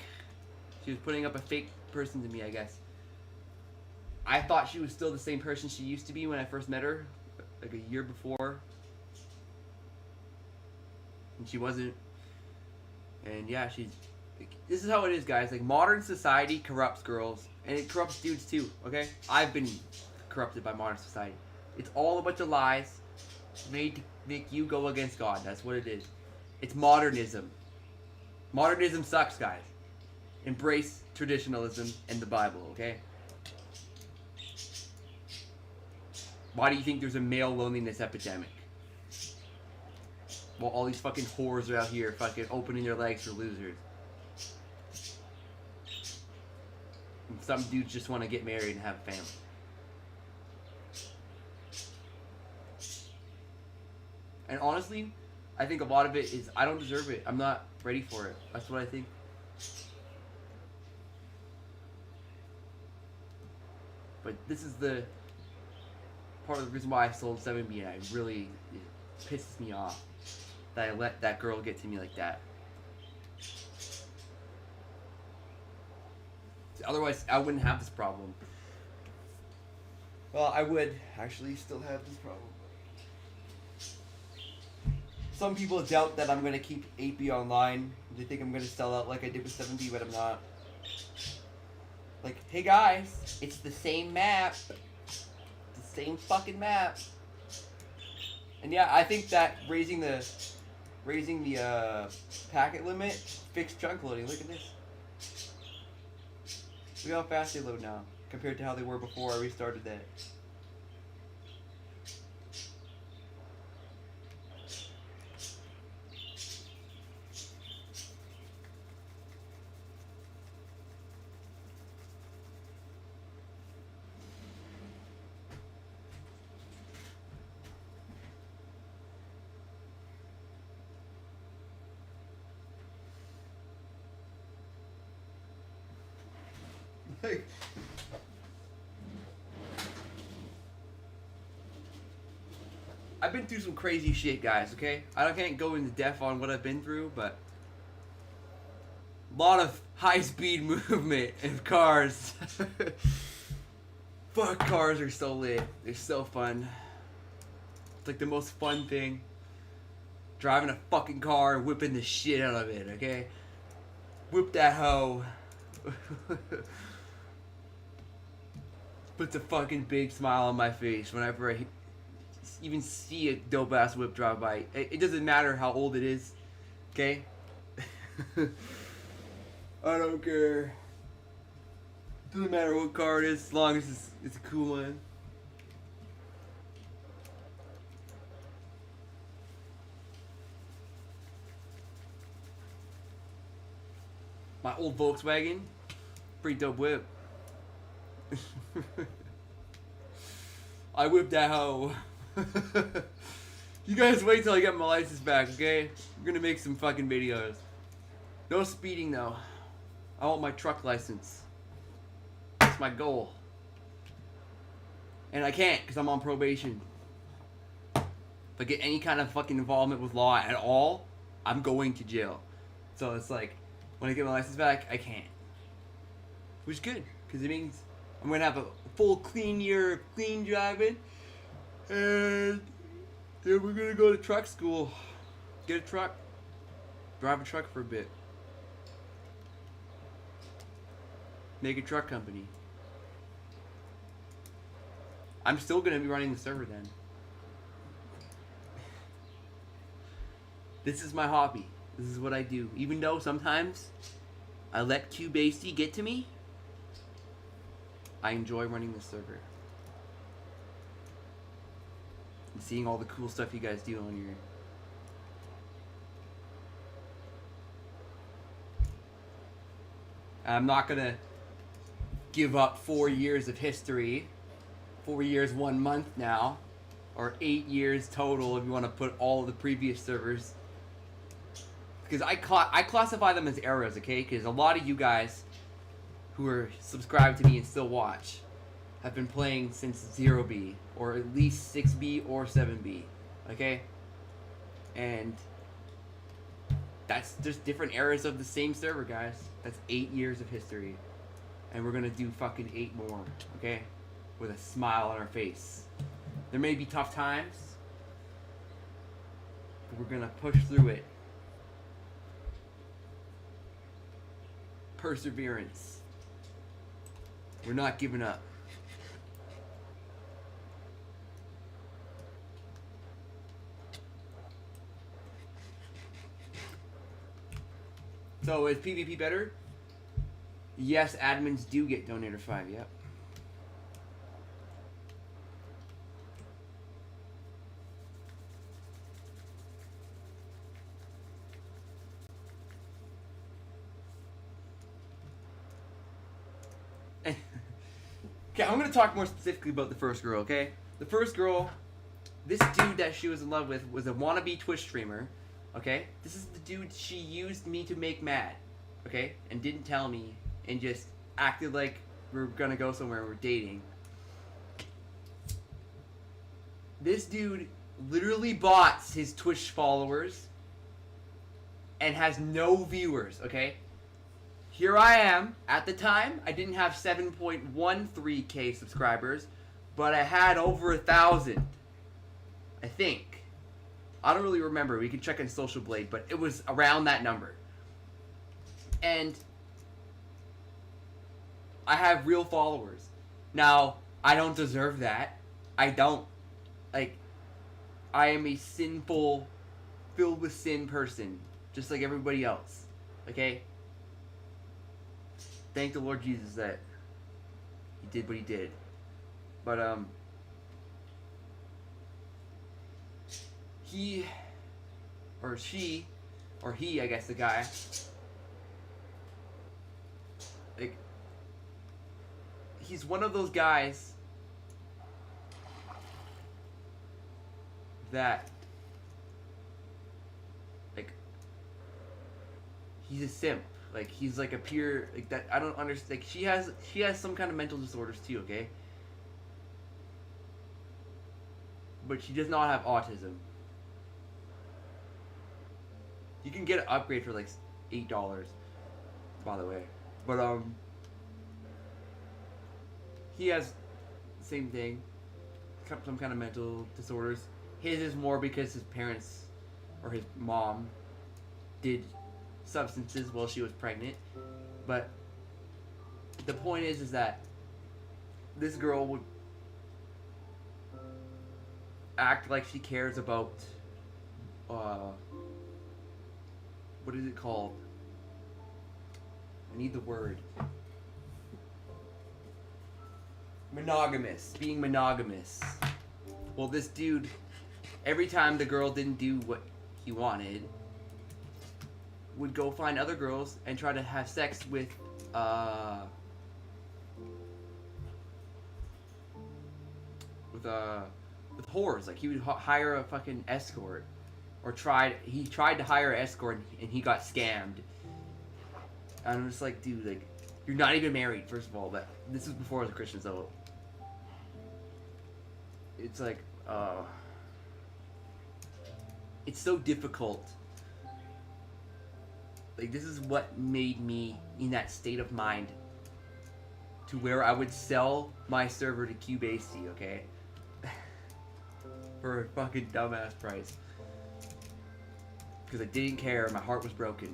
She was putting up a fake person to me, I guess. I thought she was still the same person she used to be when I first met her, like a year before. And she wasn't. And yeah, this is how it is, guys. Like, modern society corrupts girls, and it corrupts dudes too, okay? I've been corrupted by modern society. It's all a bunch of lies made to make you go against God. That's what it is. It's modernism. Modernism sucks, guys. Embrace traditionalism and the Bible, okay? Why do you think there's a male loneliness epidemic? Well, all these fucking whores are out here fucking opening their legs for losers. And some dudes just want to get married and have a family. And honestly, I think a lot of it is I don't deserve it. I'm not ready for it. That's what I think. But this is the part of the reason why I sold 7B, and it pisses me off that I let that girl get to me like that. Otherwise, I wouldn't have this problem. Well, I would actually still have this problem. Some people doubt that I'm going to keep 8B online. They think I'm going to sell out like I did with 7B, but I'm not. Like, hey guys, it's the same map. The same fucking map. And yeah, I think that raising the packet limit fixed chunk loading. Look at this. Look how fast they load now. compared to how they were before I restarted that. I've been through some crazy shit, guys, okay? I can't go into depth on what I've been through, but a lot of high-speed movement in cars. Fuck, cars are so lit. They're so fun. It's like the most fun thing. Driving a fucking car and whipping the shit out of it, okay? Whip that hoe. Puts a fucking big smile on my face whenever I even see a dope ass whip drive by. It doesn't matter how old it is, okay? I don't care. Doesn't matter what car it is, as long as it's a cool one. My old Volkswagen, pretty dope whip. I whipped that hoe. You guys wait till I get my license back, okay? I'm gonna make some fucking videos. No speeding though. I want my truck license. That's my goal. And I can't because I'm on probation. If I get any kind of fucking involvement with law at all, I'm going to jail. So it's like, when I get my license back, I can't. Which is good, because it means I'm going to have a full clean year of clean driving. And then we're going to go to truck school. Get a truck. Drive a truck for a bit. Make a truck company. I'm still going to be running the server then. This is my hobby. This is what I do. Even though sometimes I let Cubasty get to me, I enjoy running the server. And seeing all the cool stuff you guys do on here. I'm not gonna give up 4 years of history. 4 years, 1 month now. Or 8 years total if you want to put all of the previous servers. Because I classify them as eras, okay? Because a lot of you guys who are subscribed to me and still watch have been playing since 0B, or at least 6B or 7B, okay? And that's just different eras of the same server, guys. That's 8 years of history. And we're gonna do fucking 8 more, okay? With a smile on our face. There may be tough times, but we're gonna push through it. Perseverance. We're not giving up. So is PvP better? Yes, admins do get Donator 5, yep. Okay, I'm gonna talk more specifically about the first girl, okay? The first girl, this dude that she was in love with was a wannabe Twitch streamer, okay? This is the dude she used me to make mad, okay? And didn't tell me, and just acted like we're gonna go somewhere and we're dating. This dude literally bots his Twitch followers and has no viewers, okay? Here I am. At the time, I didn't have 7.13k subscribers, but I had over 1,000. I think. I don't really remember. We can check on Social Blade, but it was around that number. And I have real followers. Now, I don't deserve that. I don't. Like, I am a sinful, filled with sin person, just like everybody else. Okay? Thank the Lord Jesus that He did what he did. But he or she or he, I guess the guy, like, he's one of those guys that, like, he's a simp. Like, he's like a pure, like, that, I don't understand. Like, she has some kind of mental disorders too, okay? But she does not have autism. You can get an upgrade for like $8, by the way. But he has the same thing, some kind of mental disorders. His is more because his parents or his mom did substances while she was pregnant. But the point is that this girl would act like she cares about what is it called? I need the word. Monogamous. Being monogamous. Well, this dude, every time the girl didn't do what he wanted, would go find other girls and try to have sex with whores. Like, he would hire a fucking escort, or he tried to hire an escort and he got scammed. And I'm just like, dude, like, you're not even married, first of all. But this is before I was a Christian, so it's like, it's so difficult. Like, this is what made me in that state of mind to where I would sell my server to Cubase, okay? For a fucking dumbass price. Because I didn't care, my heart was broken.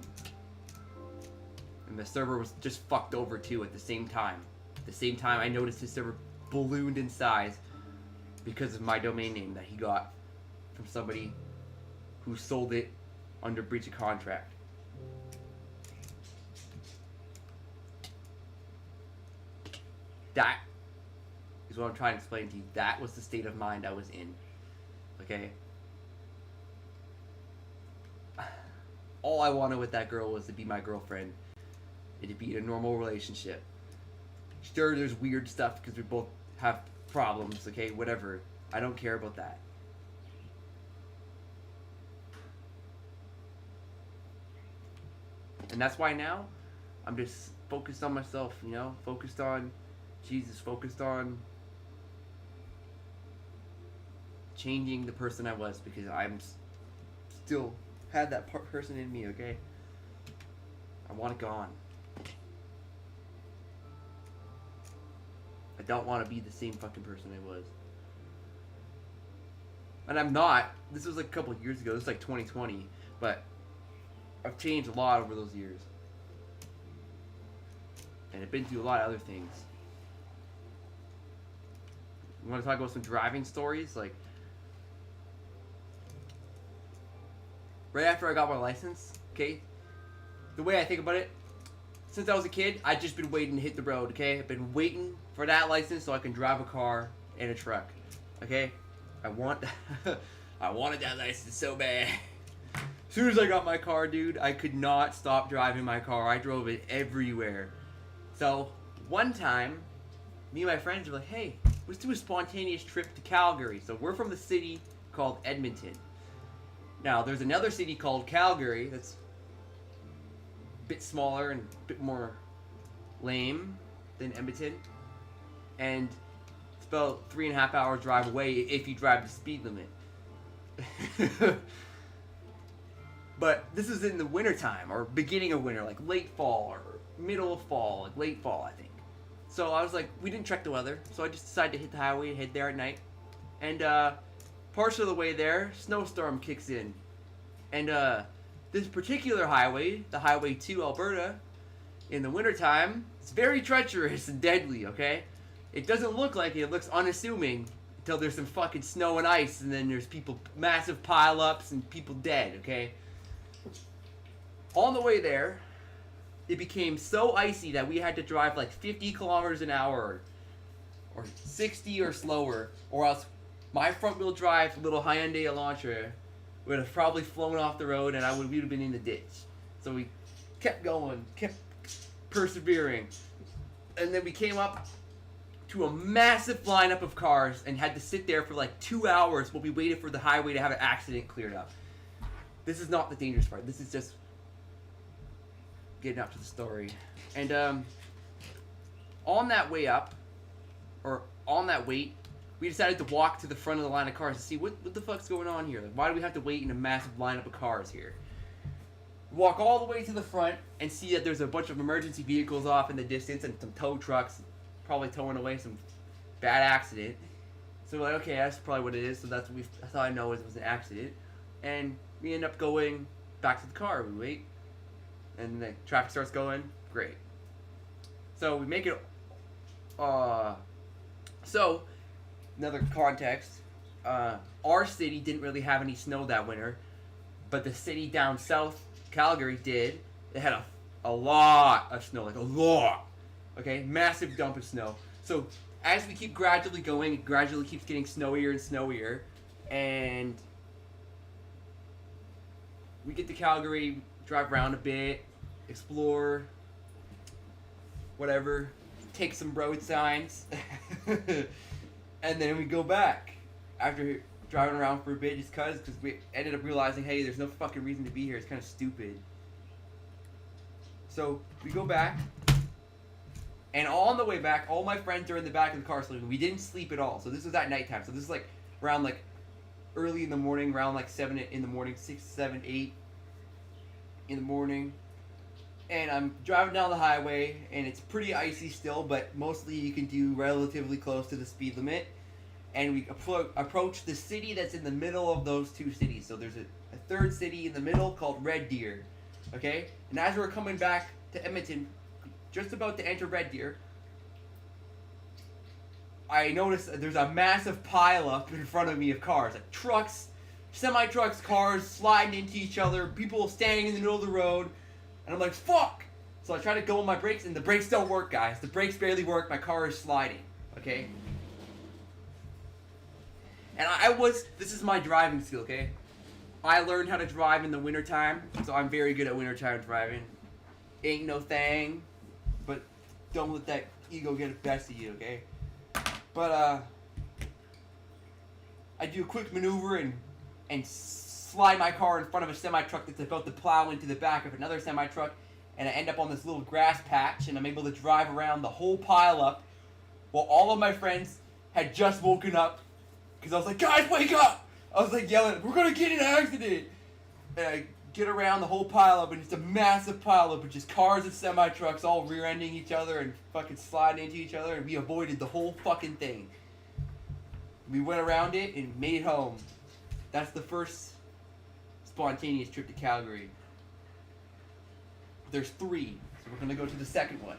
And the server was just fucked over too at the same time. At the same time, I noticed his server ballooned in size because of my domain name that he got from somebody who sold it under breach of contract. That is what I'm trying to explain to you. That was the state of mind I was in. Okay? All I wanted with that girl was to be my girlfriend and to be in a normal relationship. Sure, there's weird stuff because we both have problems, okay? Whatever. I don't care about that. And that's why now I'm just focused on myself, you know? Focused on Jesus, focused on changing the person I was, because I'm still had that person in me, okay? I want it gone. I don't want to be the same fucking person I was. And I'm not. This was like a couple of years ago. This is like 2020. But I've changed a lot over those years. And I've been through a lot of other things. You want to talk about some driving stories? Like, right after I got my license, okay? The way I think about it, since I was a kid, I've just been waiting to hit the road, okay? I've been waiting for that license so I can drive a car and a truck, okay? I wanted that license so bad. As soon as I got my car, dude, I could not stop driving my car. I drove it everywhere. So, one time, me and my friends were like, hey, let's do a spontaneous trip to Calgary. So we're from the city called Edmonton. Now, there's another city called Calgary that's a bit smaller and a bit more lame than Edmonton. And it's about 3.5 hours drive away if you drive the speed limit. But this is in the wintertime, or beginning of winter, like late fall, or middle of fall, like late fall, I think. So I was like, we didn't check the weather, so I just decided to hit the highway and head there at night. And partial of the way there, snowstorm kicks in. And this particular highway, the Highway 2 Alberta, in the wintertime, it's very treacherous and deadly, okay? It doesn't look like it. It looks unassuming until there's some fucking snow and ice, and then there's people, massive pile-ups and people dead, okay? On the way there, it became so icy that we had to drive like 50 kilometers an hour, or 60 or slower, or else my front wheel drive little Hyundai Elantra would have probably flown off the road and we would have been in the ditch. So we kept going, kept persevering, and then we came up to a massive lineup of cars and had to sit there for like 2 hours while we waited for the highway to have an accident cleared up. This is not the dangerous part. This is just getting up to the story. And on that way up, or on that wait, we decided to walk to the front of the line of cars to see what the fuck's going on here. Like, why do we have to wait in a massive lineup of cars here? Walk all the way to the front and see that there's a bunch of emergency vehicles off in the distance and some tow trucks probably towing away some bad accident. So we're like, okay, that's probably what it is. So that's what I thought I know it was an accident. And we end up going back to the car. We wait, and the traffic starts going. Great. So we make it. So another context. Our city didn't really have any snow that winter, but the city down south, Calgary, did. It had a lot of snow, like a lot. Okay, massive dump of snow. So as we keep gradually going, it gradually keeps getting snowier and snowier, and we get to Calgary, drive around a bit, explore, whatever, take some road signs, and then we go back after driving around for a bit just because we ended up realizing, hey, there's no fucking reason to be here. It's kind of stupid. So we go back, and on the way back, all my friends are in the back of the car sleeping. We didn't sleep at all. So this was at nighttime. So this is like around like early in the morning, around like 7 in the morning, 6, 7, 8 in the morning. And I'm driving down the highway, and it's pretty icy still, but mostly you can do relatively close to the speed limit. And we approach the city that's in the middle of those two cities. So there's a third city in the middle called Red Deer. Okay? And as we're coming back to Edmonton, just about to enter Red Deer, I notice there's a massive pileup in front of me of cars. Like trucks, semi-trucks, cars sliding into each other, people standing in the middle of the road. And I'm like, fuck! So I try to go on my brakes, and the brakes don't work, guys. The brakes barely work. My car is sliding. Okay? And this is my driving skill, okay? I learned how to drive in the wintertime, so I'm very good at wintertime driving. Ain't no thing, but don't let that ego get the best of you, okay? But, I do a quick maneuver and slide my car in front of a semi-truck that's about to plow into the back of another semi-truck, and I end up on this little grass patch, and I'm able to drive around the whole pile up while all of my friends had just woken up, because I was like, guys, wake up! I was like yelling, we're gonna get in an accident! And I get around the whole pile up, and it's a massive pile up of just cars and semi-trucks all rear-ending each other and fucking sliding into each other, and we avoided the whole fucking thing. We went around it and made it home. That's the first spontaneous trip to Calgary. There's 3, so we're gonna go to the second one.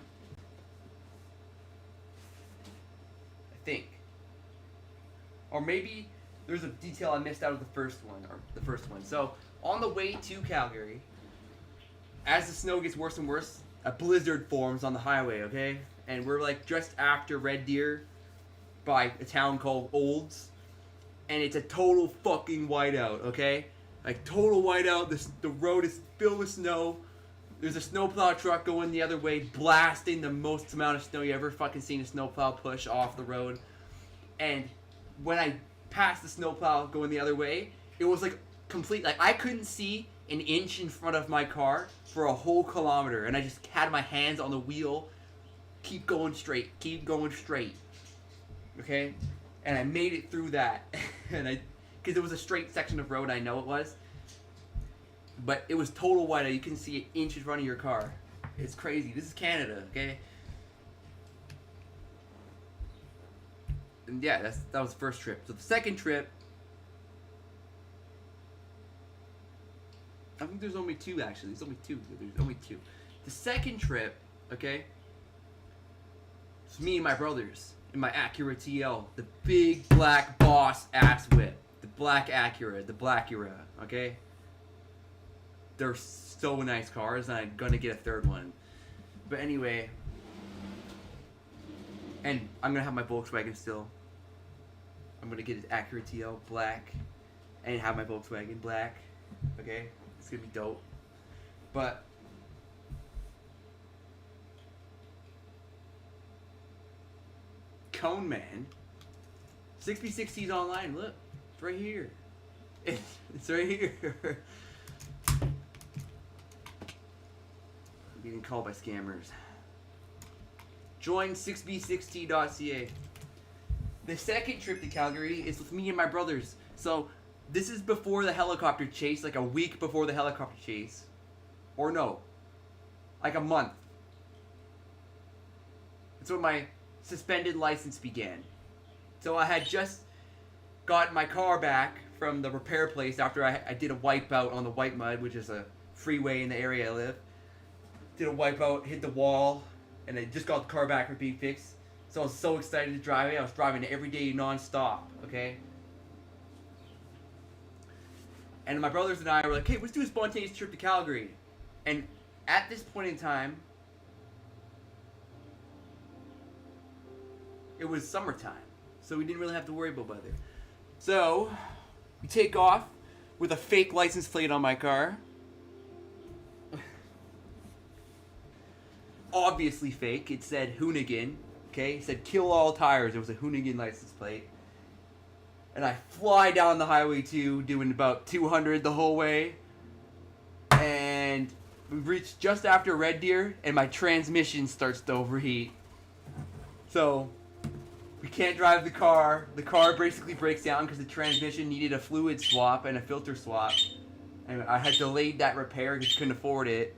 I think. Or maybe there's a detail I missed out of the first one. So, on the way to Calgary, as the snow gets worse and worse, a blizzard forms on the highway, okay? And we're like just after Red Deer by a town called Olds. And it's a total fucking whiteout, okay? Like, total whiteout. The road is filled with snow. There's a snowplow truck going the other way, blasting the most amount of snow you ever fucking seen a snowplow push off the road. And when I passed the snowplow going the other way, it was like complete, like I couldn't see an inch in front of my car for a whole kilometer, and I just had my hands on the wheel, keep going straight, okay? And I made it through that, and because it was a straight section of road, I know it was, but it was total whiteout. You couldn't see an inch in front of your car. It's crazy. This is Canada, okay? And yeah, that was the first trip. So the second trip, I think there's only 2 actually. There's only two. The second trip, okay, it's me and my brothers in my Acura TL, the big black boss ass whip, the black Acura, the Blackura, okay. They're so nice cars, and I'm gonna get a third one. But anyway, And I'm gonna have my Volkswagen still. I'm gonna get it Acura TL black, and have my Volkswagen black. Okay, it's gonna be dope. But Cone Man, 6B6T's online. Look, it's right here. It's right here. Getting called by scammers. Join 6b6t.ca. The second trip to Calgary is with me and my brothers. So this is before the helicopter chase, like a week before the helicopter chase. Or no, like a month. That's when my suspended license began. So I had just got my car back from the repair place after I did a wipeout on the White Mud, which is a freeway in the area I live. Did a wipeout, hit the wall, and I just got the car back for being fixed. So I was so excited to drive it. I was driving it every day non-stop, okay? And my brothers and I were like, hey, let's do a spontaneous trip to Calgary. And at this point in time, it was summertime. So we didn't really have to worry about weather. So we take off with a fake license plate on my car. Obviously fake. It said Hoonigan. Okay, it said kill all tires. It was a Hoonigan license plate. And I fly down the highway 2, doing about 200 the whole way. And we reach just after Red Deer, and my transmission starts to overheat. So we can't drive the car. The car basically breaks down because the transmission needed a fluid swap and a filter swap. And I had delayed that repair because I couldn't afford it.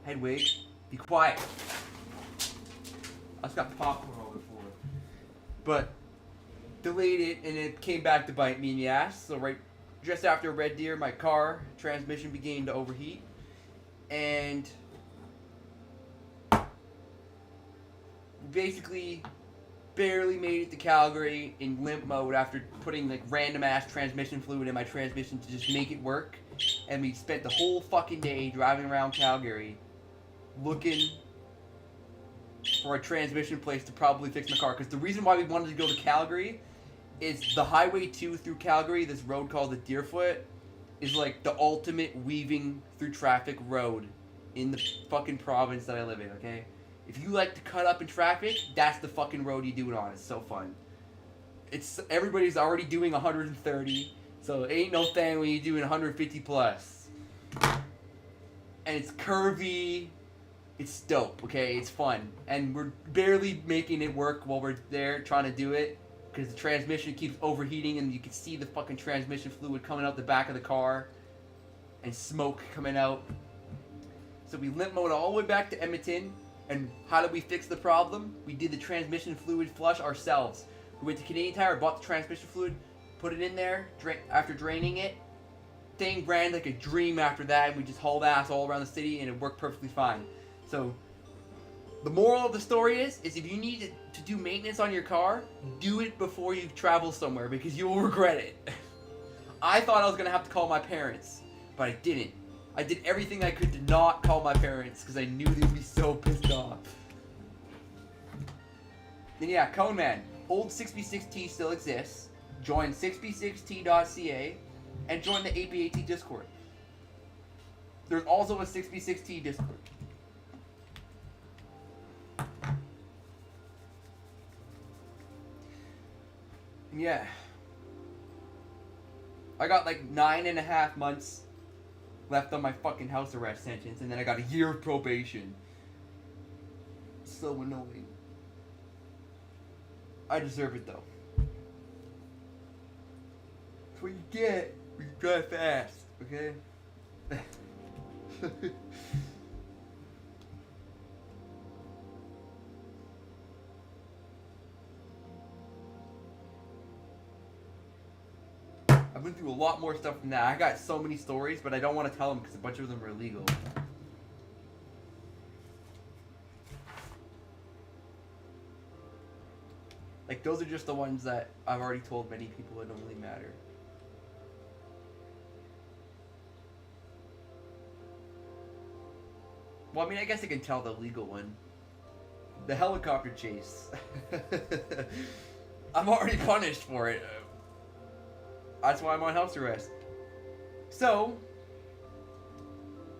Hedwig, be quiet. I just got popcorn all before. But delayed it, and it came back to bite me in the ass. So right just after Red Deer, my car transmission began to overheat. And basically barely made it to Calgary in limp mode after putting like random ass transmission fluid in my transmission to just make it work. And we spent the whole fucking day driving around Calgary looking for a transmission place to probably fix my car. Because the reason why we wanted to go to Calgary is the Highway 2 through Calgary, this road called the Deerfoot, is like the ultimate weaving through traffic road in the fucking province that I live in, okay? If you like to cut up in traffic, that's the fucking road you do it on. It's so fun. Everybody's already doing 130, so it ain't no thing when you're doing 150 plus. And it's curvy. It's dope, okay? It's fun. And we're barely making it work while we're there trying to do it because the transmission keeps overheating and you can see the fucking transmission fluid coming out the back of the car and smoke coming out. So we limp mode all the way back to Edmonton. And how did we fix the problem? We did the transmission fluid flush ourselves. We went to Canadian Tire, bought the transmission fluid, put it in there, after draining it. Thing ran like a dream after that, and we just hauled ass all around the city, and it worked perfectly fine. So, the moral of the story is if you need to do maintenance on your car, do it before you travel somewhere, because you will regret it. I thought I was going to have to call my parents, but I didn't. I did everything I could to not call my parents, because I knew they'd be so pissed off. Then yeah, Cone Man. Old 6B6T still exists. Join 6b6t.ca and join the 8b8t Discord. There's also a 6b6t Discord. Yeah. I got like 9.5 months left on my fucking house arrest sentence, and then I got a year of probation. So annoying. I deserve it though. That's what you get when you drive fast, okay? I've been through a lot more stuff than that. I got so many stories, but I don't want to tell them because a bunch of them are illegal. Like, those are just the ones that I've already told many people that don't really matter. Well, I mean, I guess I can tell the legal one. the helicopter chase. I'm already punished for it. That's why I'm on house arrest. So,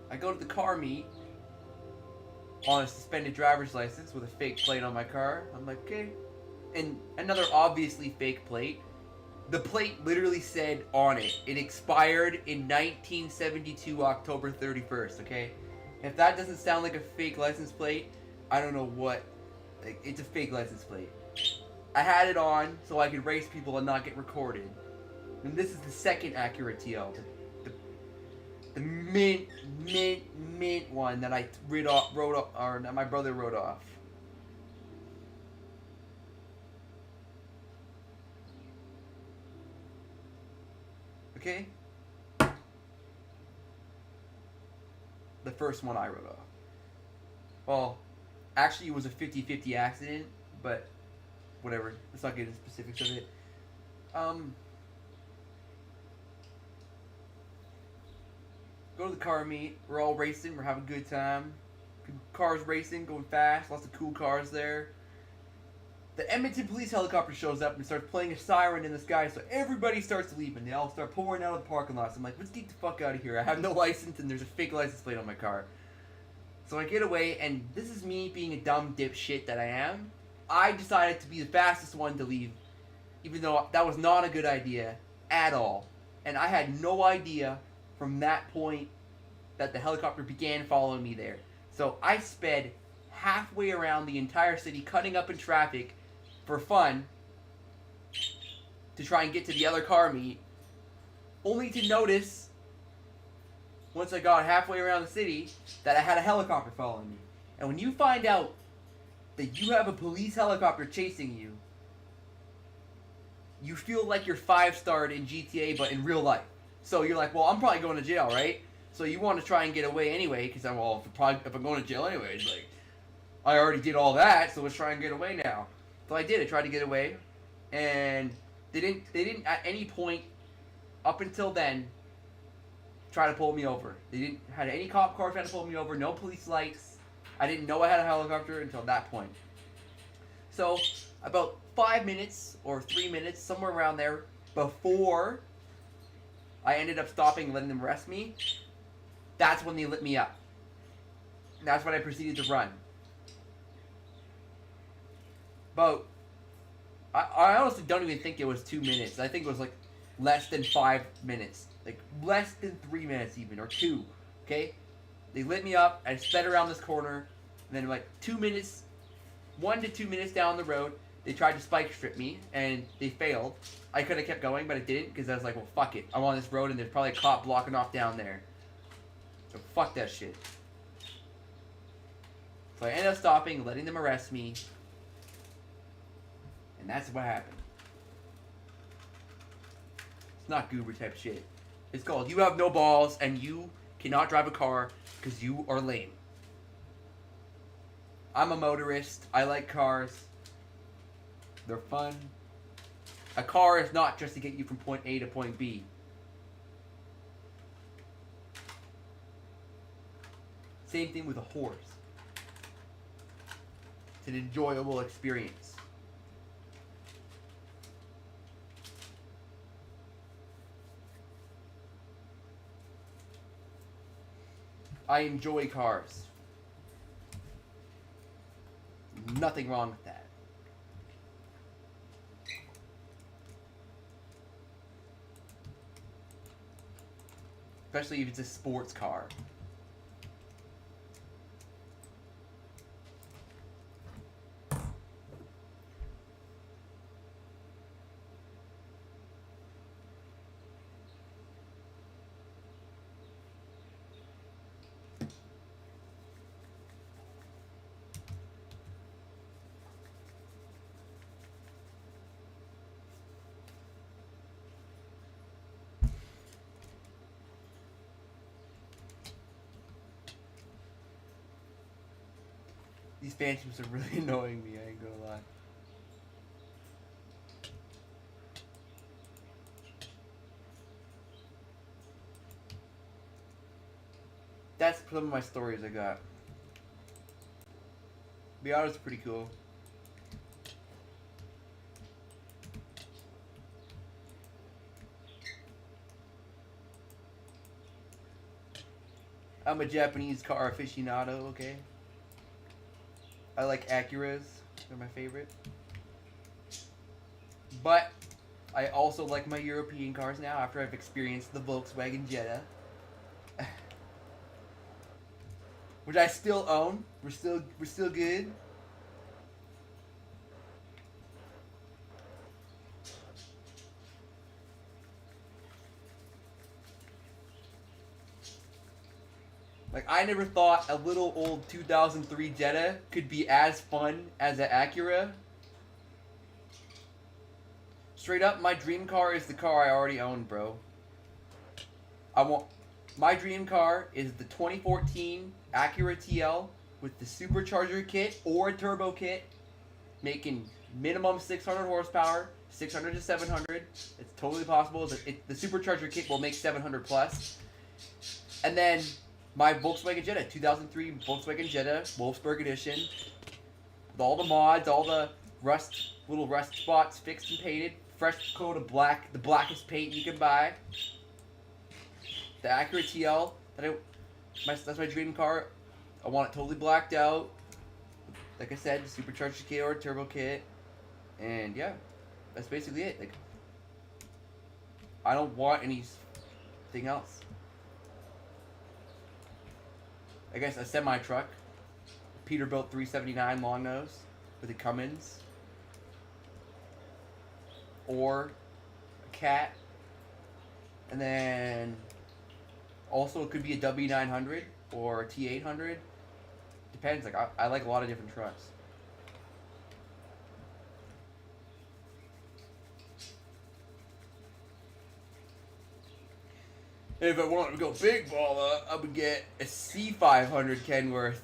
I go to the car meet on a suspended driver's license with a fake plate on my car. I'm like, okay. And another obviously fake plate. The plate literally said on it, it expired in 1972, October 31st, okay? If that doesn't sound like a fake license plate, I don't know what. Like, it's a fake license plate. I had it on so I could race people and not get recorded. And this is the second accurate TO. The mint one that I wrote off, or that my brother wrote off. Okay? The first one I wrote off. Well, actually it was a 50-50 accident, but whatever. Let's not get into specifics of it. Go to the car meet. We're all racing. We're having a good time. Cars racing, going fast. Lots of cool cars there. The Edmonton police helicopter shows up and starts playing a siren in the sky, so everybody starts leaving. They all start pouring out of the parking lots. I'm like, let's get the fuck out of here. I have no license and there's a fake license plate on my car. So I get away, and this is me being a dumb dipshit that I am. I decided to be the fastest one to leave, even though that was not a good idea at all. And I had no idea from that point that the helicopter began following me there. So I sped halfway around the entire city, cutting up in traffic for fun to try and get to the other car meet, only to notice once I got halfway around the city that I had a helicopter following me. And when you find out that you have a police helicopter chasing you, you feel like you're 5-starred in GTA but in real life. So you're like, well, I'm probably going to jail, right? So you want to try and get away anyway, because if I'm going to jail anyways, like, I already did all that, so let's try and get away now. So I did. I tried to get away, and they didn't at any point up until then try to pull me over. They didn't had any cop car trying to pull me over. No police lights. I didn't know I had a helicopter until that point. So about 5 minutes or 3 minutes, somewhere around there, before I ended up stopping and letting them arrest me, that's when they lit me up. And that's when I proceeded to run. About, I honestly don't even think it was 2 minutes. I think it was like less than 5 minutes. Like less than 3 minutes even, or 2. Okay? They lit me up, I sped around this corner, and then like 2 minutes, 1 to 2 minutes down the road, they tried to spike strip me, and they failed. I could have kept going, but I didn't, because I was like, well, fuck it. I'm on this road, and there's probably a cop blocking off down there. So fuck that shit. So I ended up stopping, letting them arrest me. And that's what happened. It's not goober type shit. It's called you have no balls and you cannot drive a car because you are lame. I'm a motorist. I like cars. They're fun. A car is not just to get you from point A to point B. Same thing with a horse. It's an enjoyable experience. I enjoy cars. Nothing wrong with that. Especially if it's a sports car. These phantoms are really annoying me, I ain't gonna lie. That's some of my stories I got. Miata's pretty cool. I'm a Japanese car aficionado, okay? I like Acuras. They're my favorite. But I also like my European cars now after I've experienced the Volkswagen Jetta. Which I still own. We're still good. Like, I never thought a little old 2003 Jetta could be as fun as an Acura. Straight up, my dream car is the car I already own, bro. My dream car is the 2014 Acura TL with the supercharger kit or a turbo kit, making minimum 600 horsepower, 600 to 700. It's totally possible. The supercharger kit will make 700 plus. And then my Volkswagen Jetta, 2003 Volkswagen Jetta, Wolfsburg edition, with all the mods, all the little rust spots fixed and painted, fresh coat of black, the blackest paint you can buy. The Acura TL, that's my dream car. I want it totally blacked out. Like I said, the supercharger kit or turbo kit, and yeah, that's basically it. Like, I don't want anything else. I guess a semi truck, Peterbilt 379 long nose with a Cummins, or a Cat, and then also it could be a W900 or a T800. Depends. Like, I like a lot of different trucks. And if I wanted to go big baller, I would get a C500 Kenworth.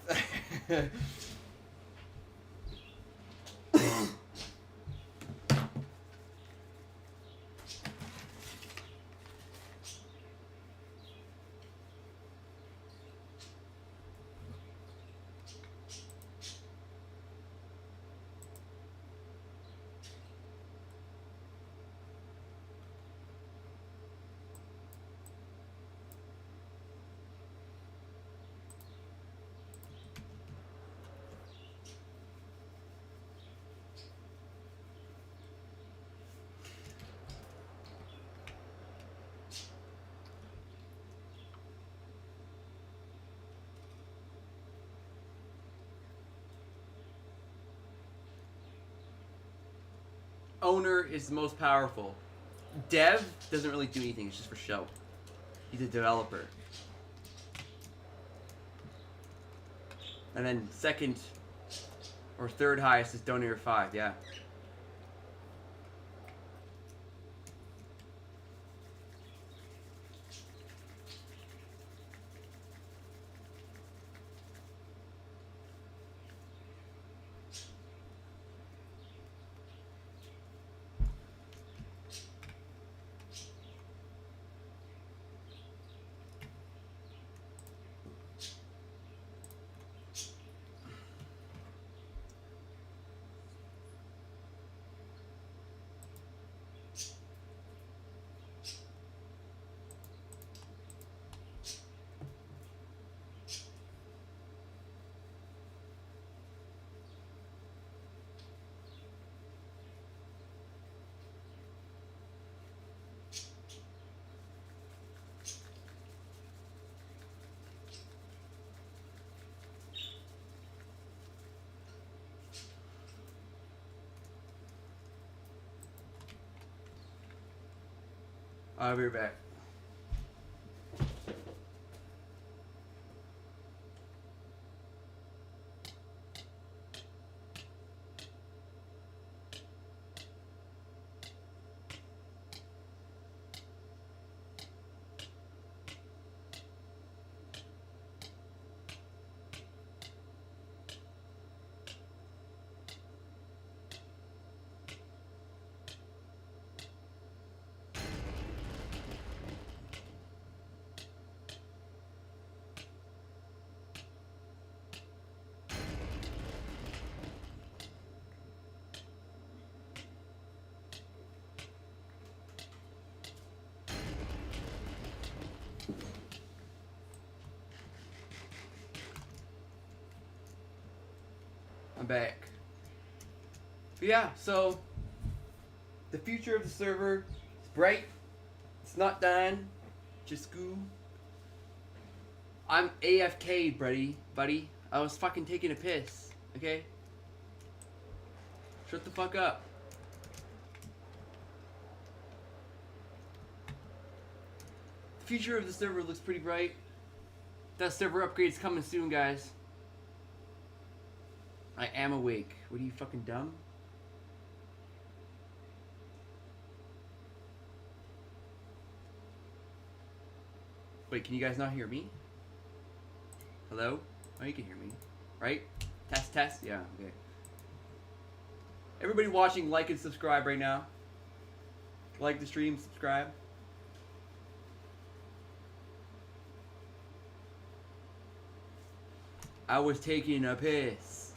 Owner is the most powerful. Dev doesn't really do anything. It's just for show. He's a developer. And then second or third highest is Donator 5, yeah. I'll be right back. I'm back. But yeah, so the future of the server is bright. It's not dying. Just go. I'm AFK, buddy. I was fucking taking a piss. Okay? Shut the fuck up. The future of the server looks pretty bright. That server upgrade's coming soon, guys. I am awake. What are you, fucking dumb? Wait, can you guys not hear me? Hello? Oh, you can hear me. Right? Test, test? Yeah, okay. Everybody watching, like and subscribe right now. Like the stream, subscribe. I was taking a piss.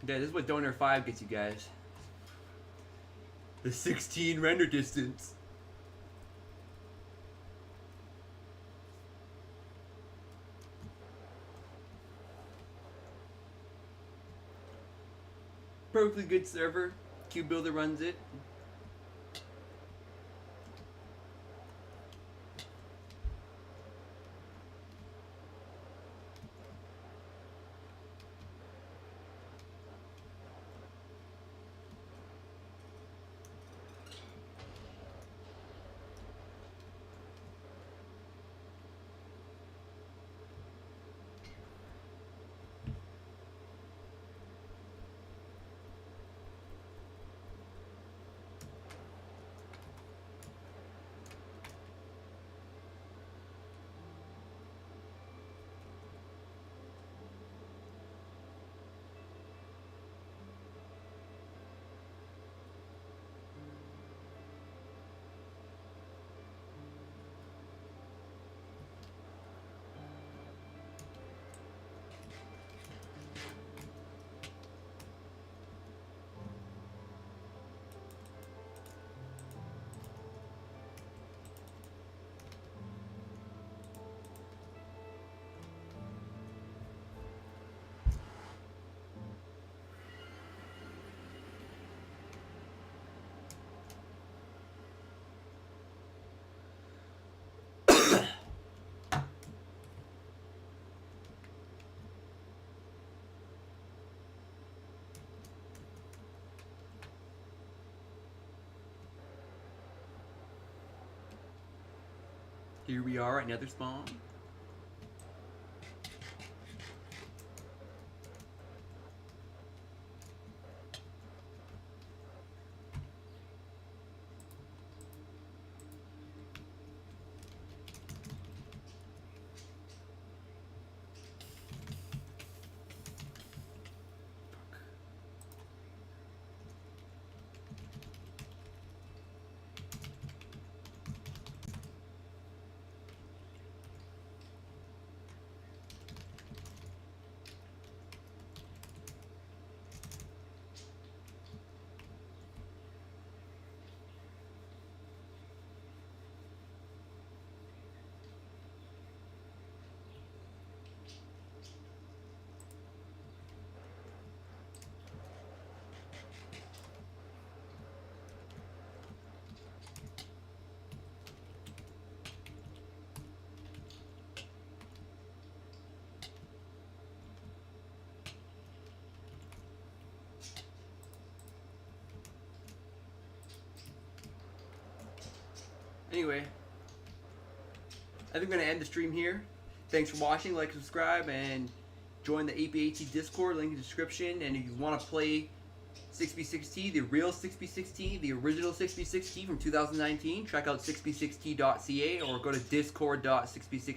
Yeah, this is what Donor 5 gets you guys. The 16 render distance. Perfectly good server. Cube Builder runs it. Here we are at Nether Spawn. Anyway, I think I'm going to end the stream here. Thanks for watching. Like, subscribe, and join the APAT Discord. Link in the description. And if you want to play 6B6T, the real 6B6T, the original 6B6T from 2019, check out 6b6t.ca or go to discord.6b6t.